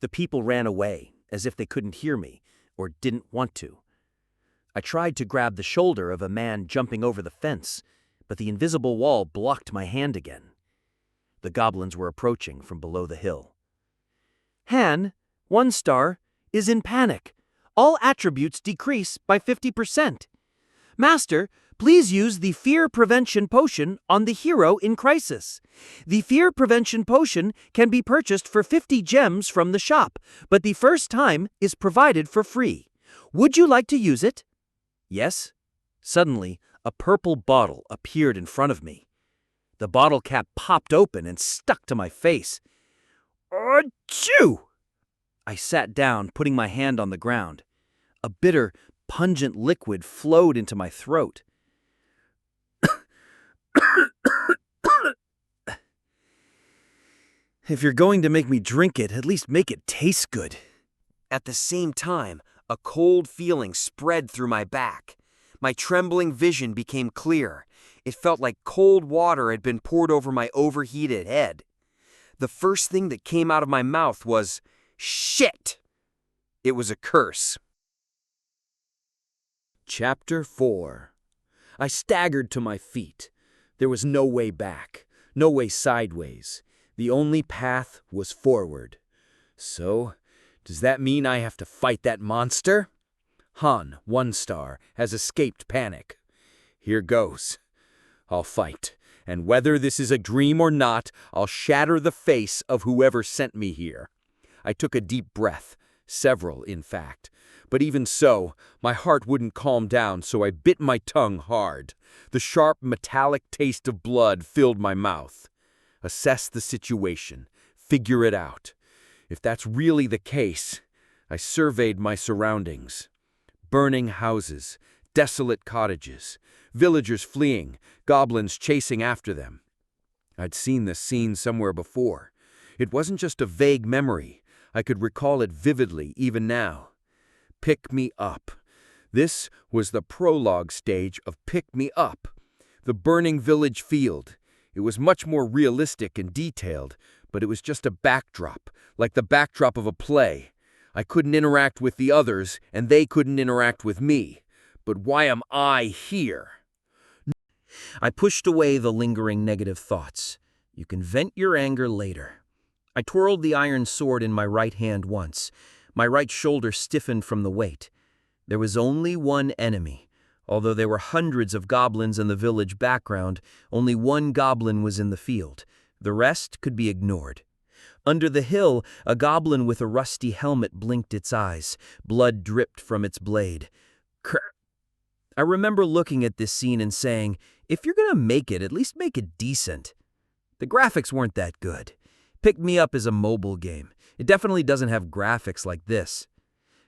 The people ran away, as if they couldn't hear me, or didn't want to. I tried to grab the shoulder of a man jumping over the fence, but the invisible wall blocked my hand again. The goblins were approaching from below the hill. "Han, 1 star, is in panic. All attributes decrease by 50%. Master, please use the Fear Prevention Potion on the hero in crisis. The Fear Prevention Potion can be purchased for 50 gems from the shop, but the first time is provided for free. Would you like to use it?" "Yes." Suddenly, a purple bottle appeared in front of me. The bottle cap popped open and stuck to my face. Achoo! I sat down, putting my hand on the ground. A bitter, pungent liquid flowed into my throat. If you're going to make me drink it, at least make it taste good. At the same time, a cold feeling spread through my back. My trembling vision became clear. It felt like cold water had been poured over my overheated head. The first thing that came out of my mouth was, "Shit!" It was a curse. Chapter 4. I staggered to my feet. There was no way back, no way sideways. The only path was forward. So, does that mean I have to fight that monster? Han, 1 star, has escaped panic. Here goes. I'll fight, and whether this is a dream or not, I'll shatter the face of whoever sent me here. I took a deep breath, several, in fact. But even so, my heart wouldn't calm down, so I bit my tongue hard. The sharp, metallic taste of blood filled my mouth. Assess the situation. Figure it out. If that's really the case, I surveyed my surroundings. Burning houses, desolate cottages, villagers fleeing, goblins chasing after them. I'd seen this scene somewhere before. It wasn't just a vague memory. I could recall it vividly even now. Pick Me Up. This was the prologue stage of Pick Me Up. The burning village field. It was much more realistic and detailed, but it was just a backdrop, like the backdrop of a play. I couldn't interact with the others, and they couldn't interact with me. But why am I here? I pushed away the lingering negative thoughts. You can vent your anger later. I twirled the iron sword in my right hand once. My right shoulder stiffened from the weight. There was only one enemy. Although there were hundreds of goblins in the village background, only one goblin was in the field. The rest could be ignored. Under the hill, a goblin with a rusty helmet blinked its eyes. Blood dripped from its blade. Krr. I remember looking at this scene and saying, if you're gonna make it, at least make it decent. The graphics weren't that good. Pick Me Up is a mobile game. It definitely doesn't have graphics like this.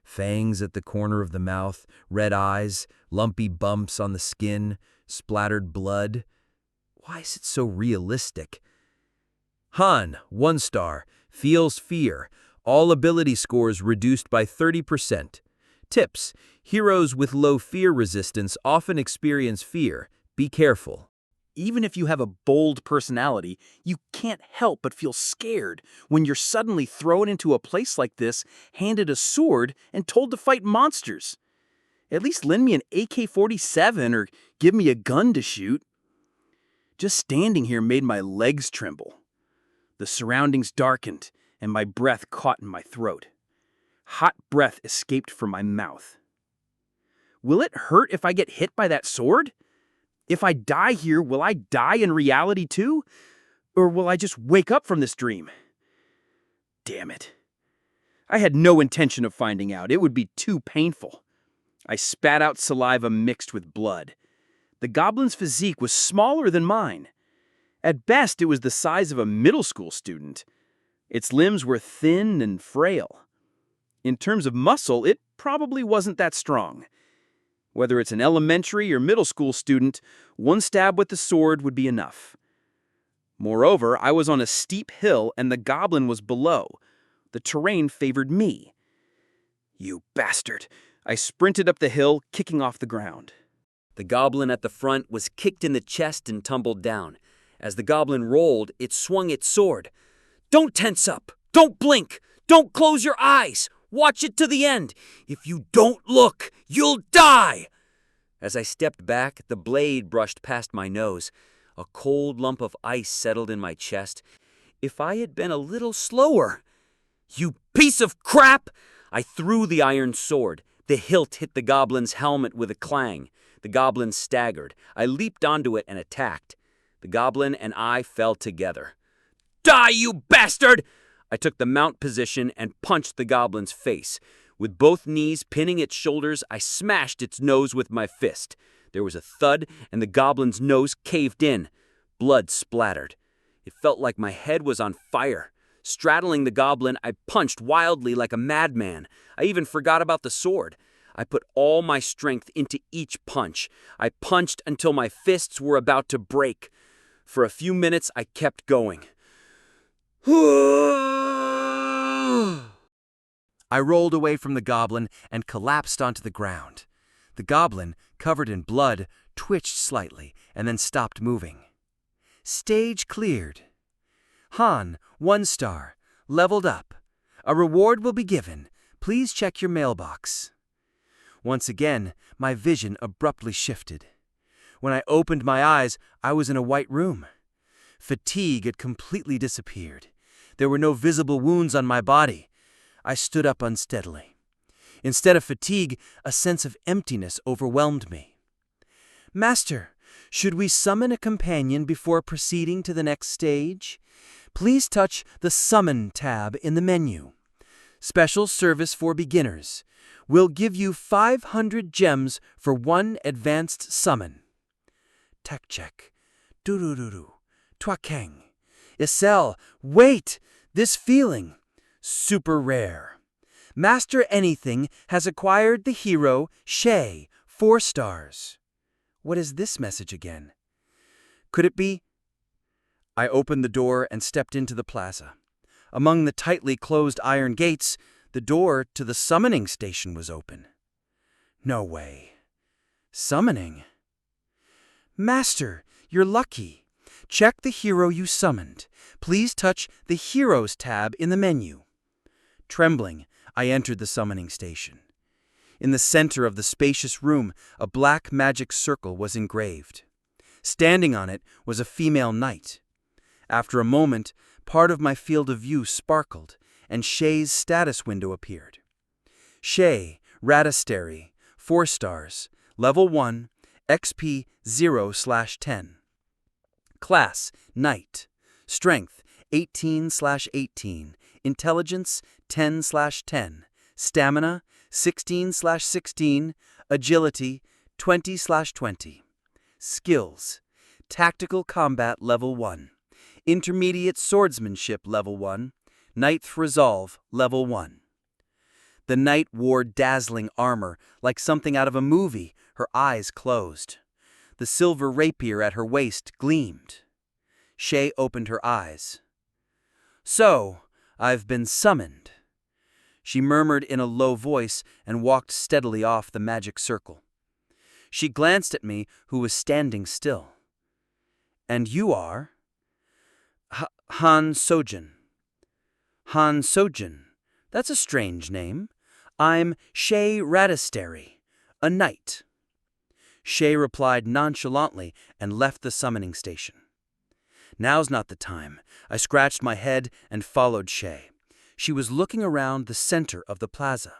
Fangs at the corner of the mouth, red eyes, lumpy bumps on the skin, splattered blood. Why is it so realistic? Han, 1 star, feels fear. All ability scores reduced by 30%. Tips: heroes with low fear resistance often experience fear. Be careful. Even if you have a bold personality, you can't help but feel scared when you're suddenly thrown into a place like this, handed a sword, and told to fight monsters. At least lend me an AK-47 or give me a gun to shoot. Just standing here made my legs tremble. The surroundings darkened, and my breath caught in my throat. Hot breath escaped from my mouth. Will it hurt if I get hit by that sword? If I die here, will I die in reality too? Or will I just wake up from this dream? Damn it. I had no intention of finding out. It would be too painful. I spat out saliva mixed with blood. The goblin's physique was smaller than mine. At best, it was the size of a middle school student. Its limbs were thin and frail. In terms of muscle, it probably wasn't that strong. Whether it's an elementary or middle school student, one stab with the sword would be enough. Moreover, I was on a steep hill and the goblin was below. The terrain favored me. You bastard! I sprinted up the hill, kicking off the ground. The goblin at the front was kicked in the chest and tumbled down. As the goblin rolled, it swung its sword. Don't tense up! Don't blink! Don't close your eyes! Watch it to the end! If you don't look, you'll die! As I stepped back, the blade brushed past my nose. A cold lump of ice settled in my chest. If I had been a little slower... You piece of crap! I threw the iron sword. The hilt hit the goblin's helmet with a clang. The goblin staggered. I leaped onto it and attacked. The goblin and I fell together. Die, you bastard! I took the mount position and punched the goblin's face. With both knees pinning its shoulders, I smashed its nose with my fist. There was a thud, and the goblin's nose caved in. Blood splattered. It felt like my head was on fire. Straddling the goblin, I punched wildly like a madman. I even forgot about the sword. I put all my strength into each punch. I punched until my fists were about to break. For a few minutes, I kept going. I rolled away from the goblin and collapsed onto the ground. The goblin, covered in blood, twitched slightly and then stopped moving. Stage cleared. Han, 1 star. Leveled up. A reward will be given. Please check your mailbox. Once again, my vision abruptly shifted. When I opened my eyes, I was in a white room. Fatigue had completely disappeared. There were no visible wounds on my body. I stood up unsteadily. Instead of fatigue, a sense of emptiness overwhelmed me. Master, should we summon a companion before proceeding to the next stage? Please touch the Summon tab in the menu. Special service for beginners. We'll give you 500 gems for 1 advanced summon. Tech check. Doo-doo-doo-doo. Twakeng. Isel, wait! This feeling. Super rare. Master Anything has acquired the hero, Shay, 4 stars. What is this message again? Could it be? I opened the door and stepped into the plaza. Among the tightly closed iron gates, the door to the summoning station was open. No way. Summoning? Master, you're lucky. Check the hero you summoned. Please touch the Heroes tab in the menu. Trembling, I entered the summoning station. In the center of the spacious room, a black magic circle was engraved. Standing on it was a female knight. After a moment, part of my field of view sparkled, and Shay's status window appeared. Shay, Radasteri, 4 stars, level 1, XP 0/10. Class, Knight. Strength, 18/18. Intelligence, 10/10. Stamina, 16/16. Agility, 20/20. Skills, Tactical Combat level 1. Intermediate Swordsmanship level 1. Ninth Resolve level 1. The knight wore dazzling armor, like something out of a movie, her eyes closed. The silver rapier at her waist gleamed. Shay opened her eyes. So, I've been summoned. She murmured in a low voice and walked steadily off the magic circle. She glanced at me, who was standing still. "And you are?" Han Sojin." "Han Sojin. That's a strange name. I'm Shay Radisteri, a knight." Shay replied nonchalantly and left the summoning station. "Now's not the time." I scratched my head and followed Shay. She was looking around the center of the plaza.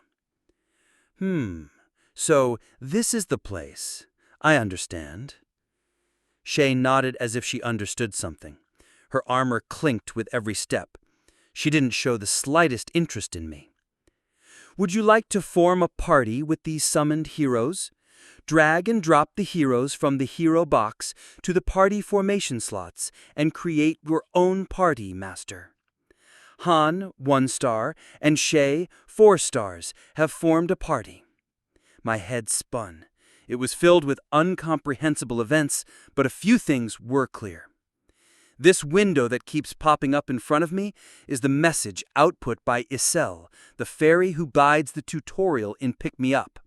So this is the place. I understand." Shay nodded as if she understood something. Her armor clinked with every step. She didn't show the slightest interest in me. "Would you like to form a party with these summoned heroes? Drag and drop the heroes from the hero box to the party formation slots and create your own party, Master. Han, 1 star, and Shay, 4 stars, have formed a party." My head spun. It was filled with incomprehensible events, but a few things were clear. This window that keeps popping up in front of me is the message output by Isel, the fairy who guides the tutorial in Pick Me Up.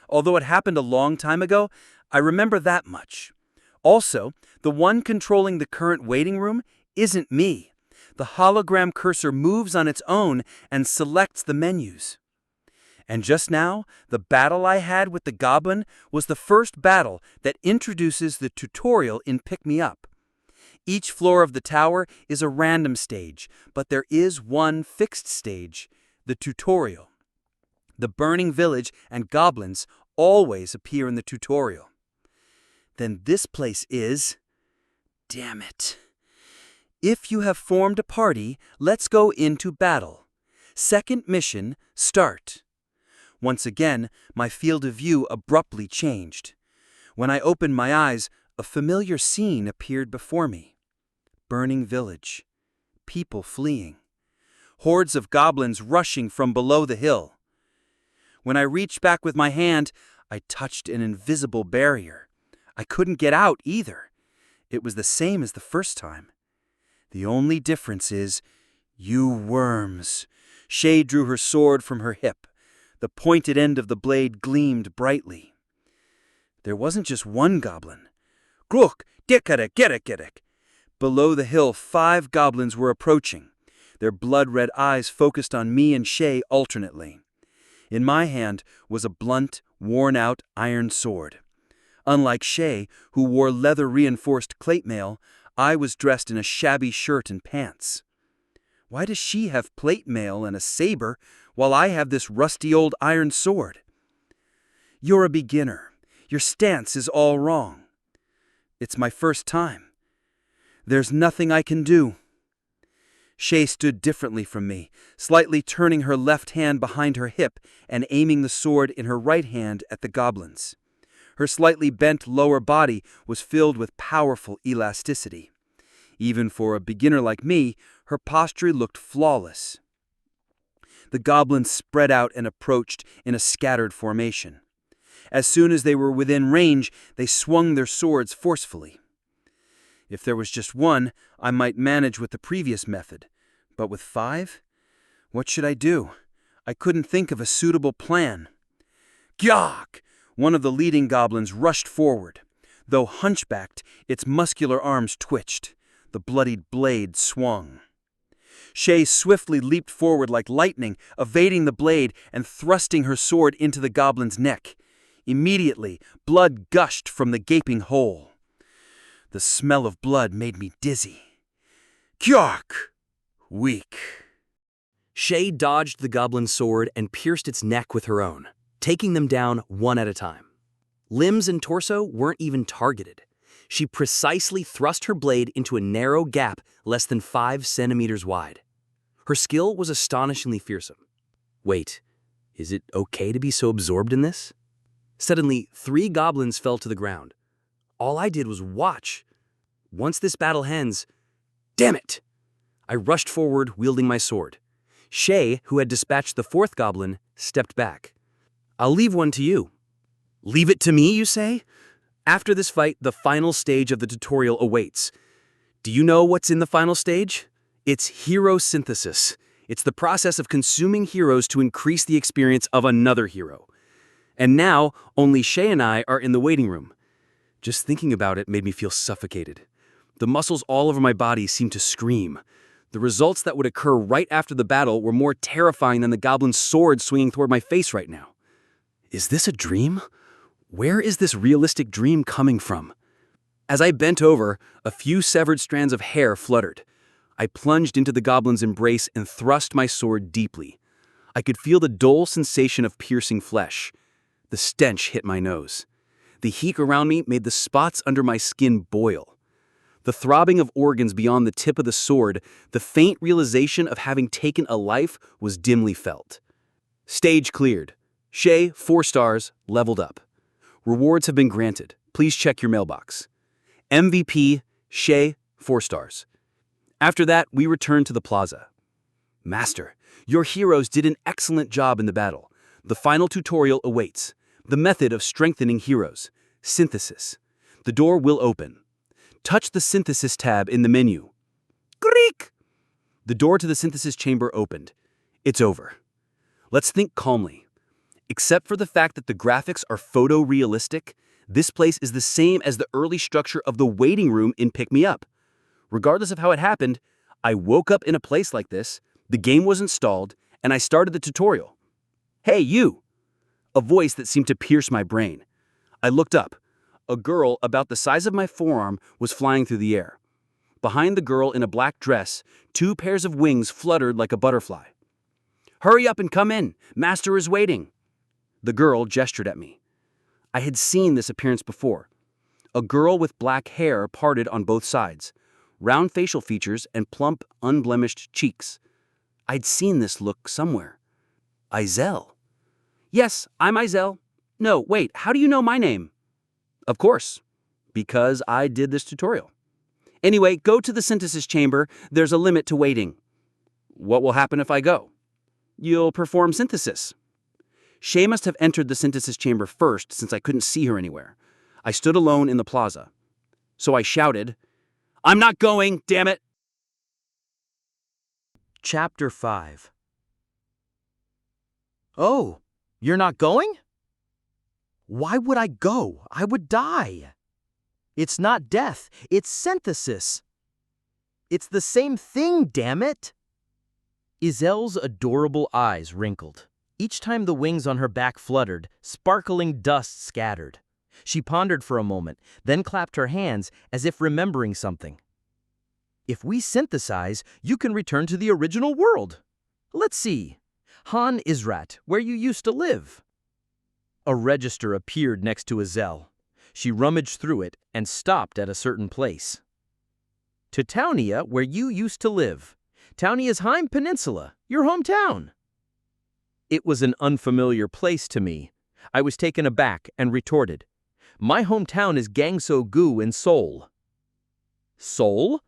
Although it happened a long time ago, I remember that much. Also, the one controlling the current waiting room isn't me. The hologram cursor moves on its own and selects the menus. And just now, the battle I had with the goblin was the first battle that introduces the tutorial in Pick Me Up. Each floor of the tower is a random stage, but there is one fixed stage, the tutorial. The burning village and goblins always appear in the tutorial. Then this place is... Damn it. If you have formed a party, let's go into battle. Second mission, start. Once again, my field of view abruptly changed. When I opened my eyes, a familiar scene appeared before me. Burning village. People fleeing. Hordes of goblins rushing from below the hill. When I reached back with my hand, I touched an invisible barrier. I couldn't get out either. It was the same as the first time. The only difference is, you worms. Shay drew her sword from her hip. The pointed end of the blade gleamed brightly. There wasn't just one goblin. Gruk, dikadek. Below the hill, 5 goblins were approaching. Their blood-red eyes focused on me and Shay alternately. In my hand was a blunt, worn-out iron sword. Unlike Shay, who wore leather-reinforced platemail, I was dressed in a shabby shirt and pants. Why does she have plate mail and a saber, while I have this rusty old iron sword? You're a beginner. Your stance is all wrong. It's my first time. There's nothing I can do. Shay stood differently from me, slightly turning her left hand behind her hip and aiming the sword in her right hand at the goblins. Her slightly bent lower body was filled with powerful elasticity. Even for a beginner like me, her posture looked flawless. The goblins spread out and approached in a scattered formation. As soon as they were within range, they swung their swords forcefully. If there was just one, I might manage with the previous method. But with 5? What should I do? I couldn't think of a suitable plan. Gyak! One of the leading goblins rushed forward. Though hunchbacked, its muscular arms twitched. The bloodied blade swung. Shay swiftly leaped forward like lightning, evading the blade and thrusting her sword into the goblin's neck. Immediately, blood gushed from the gaping hole. The smell of blood made me dizzy. Kyork! Weak. Shay dodged the goblin's sword and pierced its neck with her own, taking them down one at a time. Limbs and torso weren't even targeted. She precisely thrust her blade into a narrow gap less than 5 centimeters wide. Her skill was astonishingly fearsome. Wait, is it okay to be so absorbed in this? Suddenly, 3 goblins fell to the ground. All I did was watch. Once this battle ends, damn it! I rushed forward, wielding my sword. Shay, who had dispatched the 4th goblin, stepped back. I'll leave one to you. Leave it to me, you say? After this fight, the final stage of the tutorial awaits. Do you know what's in the final stage? It's hero synthesis. It's the process of consuming heroes to increase the experience of another hero. And now, only Shay and I are in the waiting room. Just thinking about it made me feel suffocated. The muscles all over my body seemed to scream. The results that would occur right after the battle were more terrifying than the goblin's sword swinging toward my face right now. Is this a dream? Where is this realistic dream coming from? As I bent over, a few severed strands of hair fluttered. I plunged into the goblin's embrace and thrust my sword deeply. I could feel the dull sensation of piercing flesh. The stench hit my nose. The heat around me made the spots under my skin boil. The throbbing of organs beyond the tip of the sword, the faint realization of having taken a life was dimly felt. Stage cleared. Shay, 4 stars, leveled up. Rewards have been granted. Please check your mailbox. MVP, Shay, 4 stars. After that, we returned to the plaza. Master, your heroes did an excellent job in the battle. The final tutorial awaits. The method of strengthening heroes. Synthesis. The door will open. Touch the synthesis tab in the menu. Greek! The door to the synthesis chamber opened. It's over. Let's think calmly. Except for the fact that the graphics are photorealistic, this place is the same as the early structure of the waiting room in Pick Me Up. Regardless of how it happened, I woke up in a place like this, the game was installed, and I started the tutorial. Hey, you! A voice that seemed to pierce my brain. I looked up. A girl about the size of my forearm was flying through the air. Behind the girl in a black dress, 2 pairs of wings fluttered like a butterfly. Hurry up and come in! Master is waiting! The girl gestured at me. I had seen this appearance before. A girl with black hair parted on both sides, round facial features and plump, unblemished cheeks. I'd seen this look somewhere. Isel. Yes, I'm Isel. No, wait, how do you know my name? Of course, because I did this tutorial. Anyway, go to the synthesis chamber. There's a limit to waiting. What will happen if I go? You'll perform synthesis. Shay must have entered the synthesis chamber first since I couldn't see her anywhere. I stood alone in the plaza. So I shouted, I'm not going, damn it! Chapter 5. Oh, you're not going? Why would I go? I would die. It's not death, it's synthesis. It's the same thing, damn it! Isel's adorable eyes wrinkled. Each time the wings on her back fluttered, sparkling dust scattered. She pondered for a moment, then clapped her hands as if remembering something. If we synthesize, you can return to the original world. Let's see. Han Israt, where you used to live. A register appeared next to Isel. She rummaged through it and stopped at a certain place. To Townia, where you used to live. Townia's Heim Peninsula, your hometown. It was an unfamiliar place to me. I was taken aback and retorted, my hometown is Gangso-gu in Seoul. Seoul?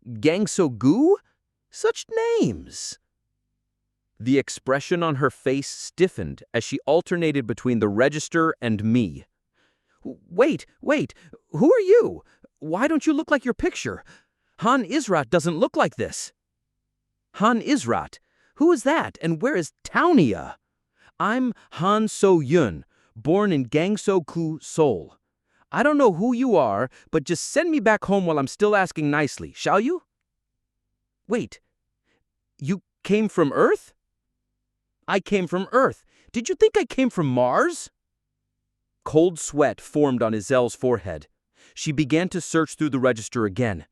Gangso-gu? Such names! The expression on her face stiffened as she alternated between the register and me. Wait, who are you? Why don't you look like your picture? Han Israt doesn't look like this. Han Israt? Who is that, and where is Townia? I'm Han So-yun, born in Gangso-gu, Seoul. I don't know who you are, but just send me back home while I'm still asking nicely, shall you? Wait, you came from Earth? I came from Earth. Did you think I came from Mars? Cold sweat formed on Isel's forehead. She began to search through the register again.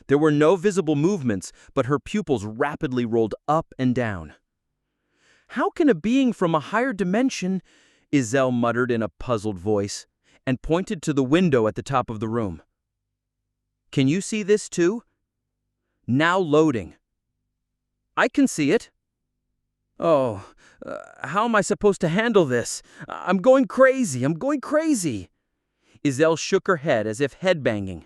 There were no visible movements, but her pupils rapidly rolled up and down. How can a being from a higher dimension, Isel muttered in a puzzled voice, and pointed to the window at the top of the room. Can you see this too? Now loading. I can see it. Oh, how am I supposed to handle this? I'm going crazy. Isel shook her head as if headbanging.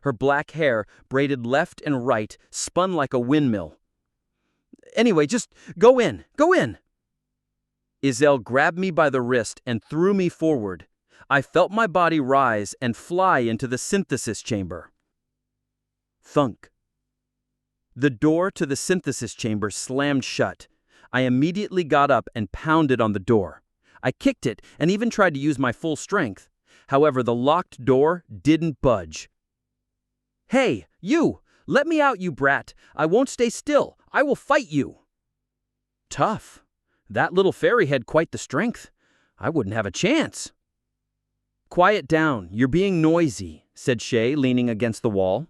Her black hair, braided left and right, spun like a windmill. Anyway, just go in. Isel grabbed me by the wrist and threw me forward. I felt my body rise and fly into the synthesis chamber. Thunk. The door to the synthesis chamber slammed shut. I immediately got up and pounded on the door. I kicked it and even tried to use my full strength. However, the locked door didn't budge. "Hey, you! Let me out, you brat! I won't stay still! I will fight you!" Tough. That little fairy had quite the strength. I wouldn't have a chance. "Quiet down, you're being noisy," said Shay, leaning against the wall.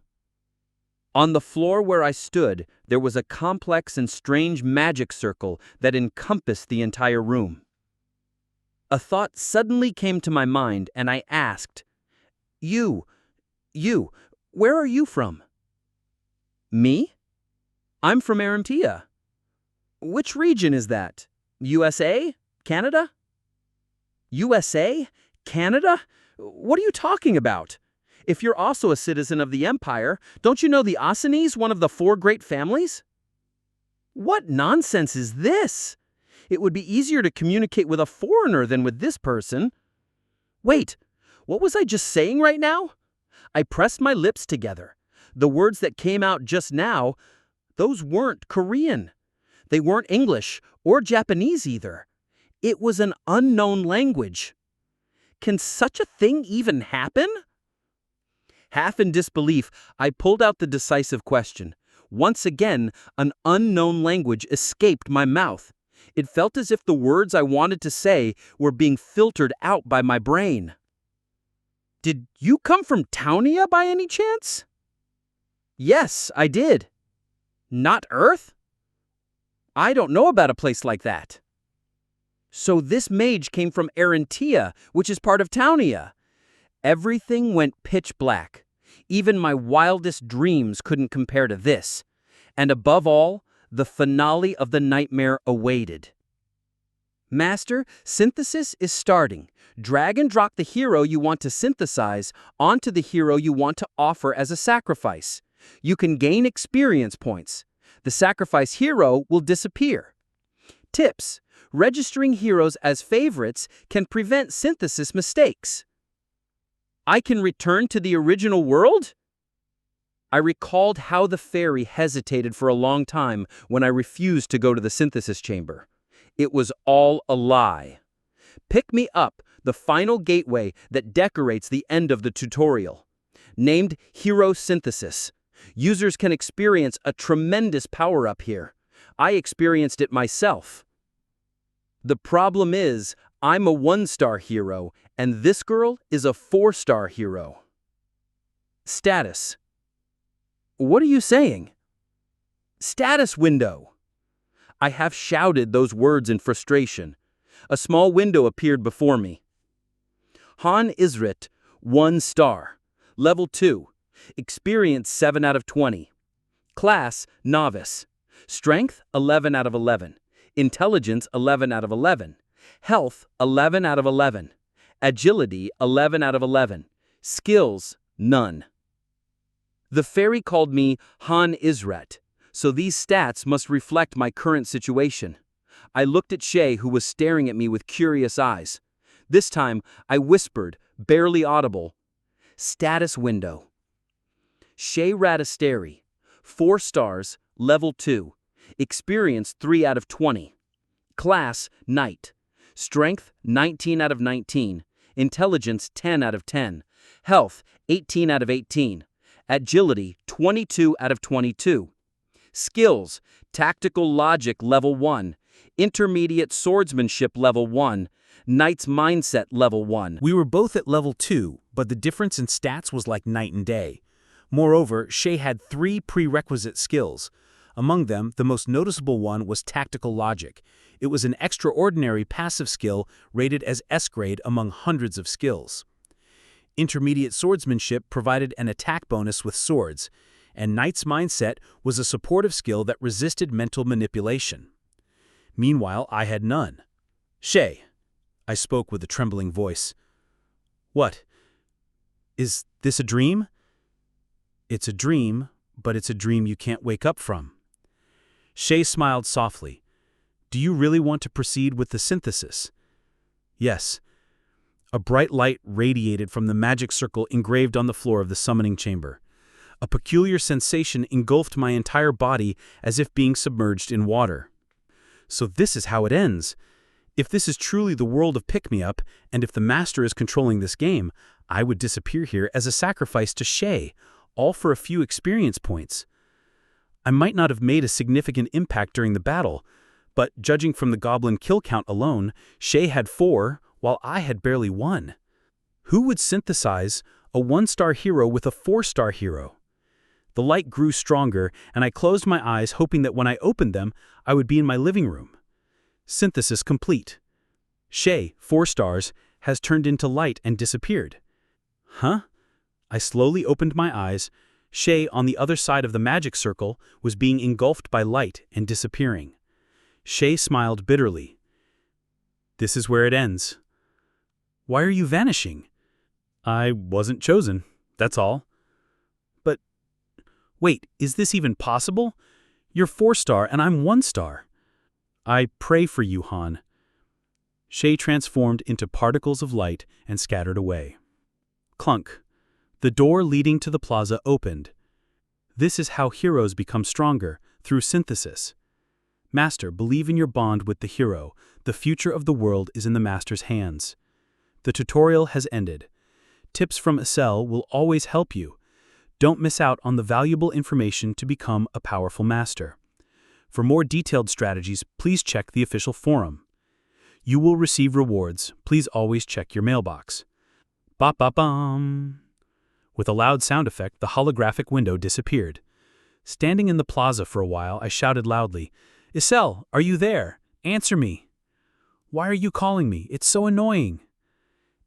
On the floor where I stood, there was a complex and strange magic circle that encompassed the entire room. A thought suddenly came to my mind, and I asked, You, where are you from?" "Me? I'm from Arantia." "Which region is that? USA? Canada?" "USA? Canada? What are you talking about? If you're also a citizen of the Empire, don't you know the Asanis, one of the 4 great families?" "What nonsense is this? It would be easier to communicate with a foreigner than with this person." Wait, what was I just saying right now? I pressed my lips together. The words that came out just now, those weren't Korean. They weren't English or Japanese either. It was an unknown language. Can such a thing even happen? Half in disbelief, I pulled out the decisive question. Once again, an unknown language escaped my mouth. It felt as if the words I wanted to say were being filtered out by my brain. "Did you come from Townia by any chance?" "Yes, I did." "Not Earth?" "I don't know about a place like that." So this mage came from Arantia, which is part of Townia. Everything went pitch black. Even my wildest dreams couldn't compare to this. And above all, the finale of the nightmare awaited. "Master, synthesis is starting. Drag and drop the hero you want to synthesize onto the hero you want to offer as a sacrifice. You can gain experience points. The sacrifice hero will disappear. Tips: registering heroes as favorites can prevent synthesis mistakes." I can return to the original world? I recalled how the fairy hesitated for a long time when I refused to go to the synthesis chamber. It was all a lie. Pick Me Up, the final gateway that decorates the end of the tutorial. Named Hero Synthesis. Users can experience a tremendous power-up here. I experienced it myself. The problem is, I'm a 1-star hero, and this girl is a 4-star hero. Status. What are you saying? Status window. I half shouted those words in frustration. A small window appeared before me. Han Isrit, 1 star. Level 2. Experience 7 out of 20. Class, Novice. Strength, 11 out of 11. Intelligence, 11 out of 11. Health, 11 out of 11. Agility, 11 out of 11. Skills, none. The fairy called me Han Isret, so these stats must reflect my current situation. I looked at Shay, who was staring at me with curious eyes. This time, I whispered, barely audible, "Status window." Shay Radasteri, 4 stars, level 2. Experience 3 out of 20. Class, Knight. Strength, 19 out of 19. Intelligence, 10 out of 10. Health, 18 out of 18. Agility, 22 out of 22. Skills, Tactical Logic level 1. Intermediate Swordsmanship level 1. Knight's Mindset level 1. We were both at level 2, but the difference in stats was like night and day. Moreover, Shay had 3 prerequisite skills. Among them, the most noticeable one was Tactical Logic. It was an extraordinary passive skill rated as S-grade among hundreds of skills. Intermediate Swordsmanship provided an attack bonus with swords, and Knight's Mindset was a supportive skill that resisted mental manipulation. Meanwhile, I had none. "Shay," I spoke with a trembling voice. "What? Is this a dream?" "It's a dream, but it's a dream you can't wake up from." Shay smiled softly. "Do you really want to proceed with the synthesis?" "Yes." A bright light radiated from the magic circle engraved on the floor of the summoning chamber. A peculiar sensation engulfed my entire body as if being submerged in water. So this is how it ends. If this is truly the world of pick-me-up, and if the master is controlling this game, I would disappear here as a sacrifice to Shay, all for a few experience points. I might not have made a significant impact during the battle, but judging from the goblin kill count alone, Shay had 4, while I had barely 1. Who would synthesize a 1-star hero with a 4-star hero? The light grew stronger, and I closed my eyes hoping that when I opened them, I would be in my living room. Synthesis complete. Shay, 4 stars, has turned into light and disappeared. Huh? I slowly opened my eyes. Shay, on the other side of the magic circle, was being engulfed by light and disappearing. Shay smiled bitterly. This is where it ends. Why are you vanishing? I wasn't chosen, that's all. But, wait, is this even possible? You're 4-star and I'm 1-star. I pray for you, Han. Shay transformed into particles of light and scattered away. Clunk. The door leading to the plaza opened. This is how heroes become stronger, through synthesis. Master, believe in your bond with the hero. The future of the world is in the master's hands. The tutorial has ended. Tips from Isel will always help you. Don't miss out on the valuable information to become a powerful master. For more detailed strategies, please check the official forum. You will receive rewards. Please always check your mailbox. Ba-ba-bum. With a loud sound effect, the holographic window disappeared. Standing in the plaza for a while, I shouted loudly, Isel, are you there? Answer me. Why are you calling me? It's so annoying.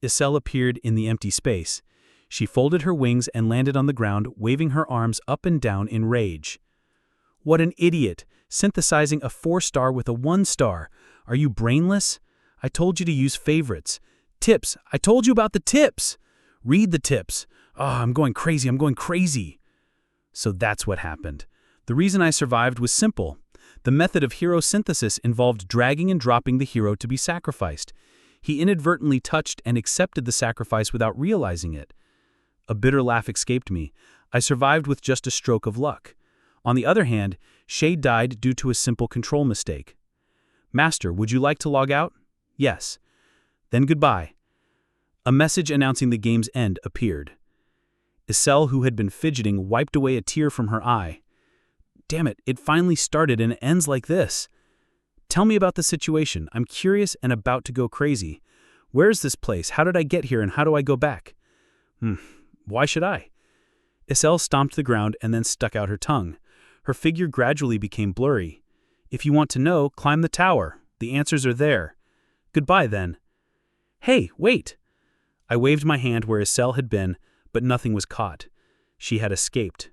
Isel appeared in the empty space. She folded her wings and landed on the ground, waving her arms up and down in rage. What an idiot! Synthesizing a 4-star with a 1-star. Are you brainless? I told you to use favorites. Tips! I told you about the tips! Read the tips. Oh, I'm going crazy. So that's what happened. The reason I survived was simple. The method of hero synthesis involved dragging and dropping the hero to be sacrificed. He inadvertently touched and accepted the sacrifice without realizing it. A bitter laugh escaped me. I survived with just a stroke of luck. On the other hand, Shay died due to a simple control mistake. Master, would you like to log out? Yes. Then goodbye. A message announcing the game's end appeared. Isel, who had been fidgeting, wiped away a tear from her eye. Damn it, it finally started and it ends like this. Tell me about the situation. I'm curious and about to go crazy. Where's this place? How did I get here and how do I go back? Why should I? Isel stomped the ground and then stuck out her tongue. Her figure gradually became blurry. If you want to know, climb the tower. The answers are there. Goodbye, then. Hey, wait! I waved my hand where Isel had been, but nothing was caught. She had escaped.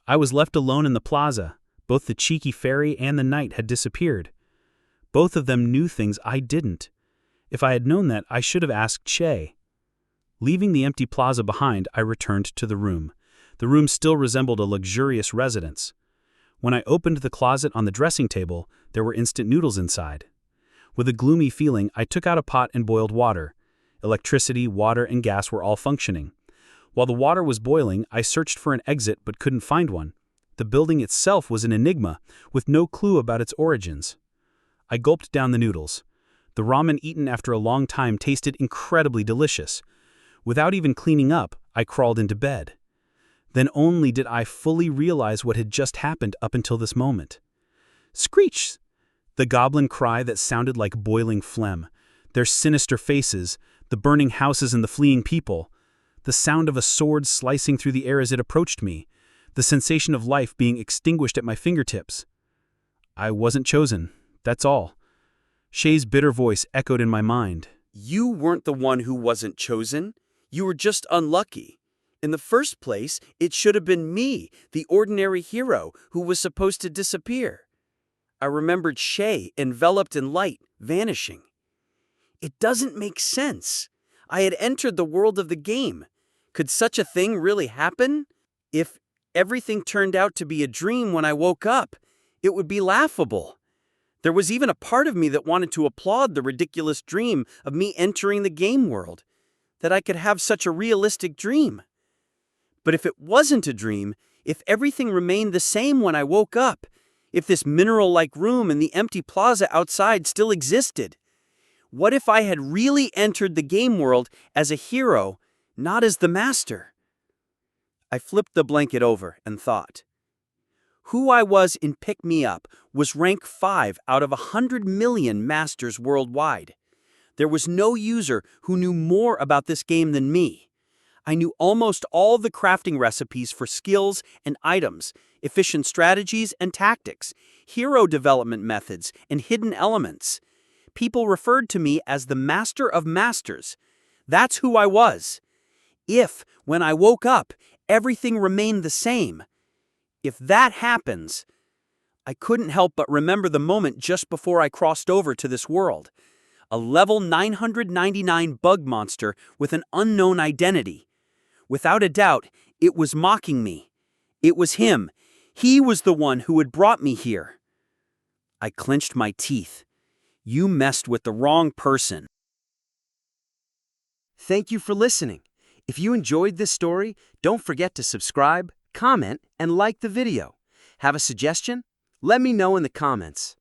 I was left alone in the plaza. Both the cheeky fairy and the knight had disappeared. Both of them knew things I didn't. If I had known that, I should have asked Shay. Leaving the empty plaza behind, I returned to the room. The room still resembled a luxurious residence. When I opened the closet on the dressing table, there were instant noodles inside. With a gloomy feeling, I took out a pot and boiled water. Electricity, water, and gas were all functioning. While the water was boiling, I searched for an exit but couldn't find one. The building itself was an enigma, with no clue about its origins. I gulped down the noodles. The ramen eaten after a long time tasted incredibly delicious. Without even cleaning up, I crawled into bed. Then only did I fully realize what had just happened up until this moment. Screech! The goblin cry that sounded like boiling phlegm. Their sinister faces, the burning houses and the fleeing people. The sound of a sword slicing through the air as it approached me. The sensation of life being extinguished at my fingertips. I wasn't chosen, that's all. Shay's bitter voice echoed in my mind. You weren't the one who wasn't chosen. You were just unlucky. In the first place, it should have been me, the ordinary hero, who was supposed to disappear. I remembered Shay, enveloped in light, vanishing. It doesn't make sense. I had entered the world of the game. Could such a thing really happen? If everything turned out to be a dream when I woke up, it would be laughable. There was even a part of me that wanted to applaud the ridiculous dream of me entering the game world, that I could have such a realistic dream. But if it wasn't a dream, if everything remained the same when I woke up, if this mineral-like room and the empty plaza outside still existed, What if I had really entered the game world as a hero, not as the master? I flipped the blanket over and thought. Who I was in Pick Me Up was rank 5 out of 100 million masters worldwide. There was no user who knew more about this game than me. I knew almost all the crafting recipes for skills and items, efficient strategies and tactics, hero development methods, and hidden elements. People referred to me as the Master of Masters. That's who I was. If, when I woke up, everything remained the same, if that happens, I couldn't help but remember the moment just before I crossed over to this world. A level 999 bug monster with an unknown identity. Without a doubt, it was mocking me. It was him. He was the one who had brought me here. I clenched my teeth. You messed with the wrong person. Thank you for listening. If you enjoyed this story, don't forget to subscribe, comment, and like the video. Have a suggestion? Let me know in the comments.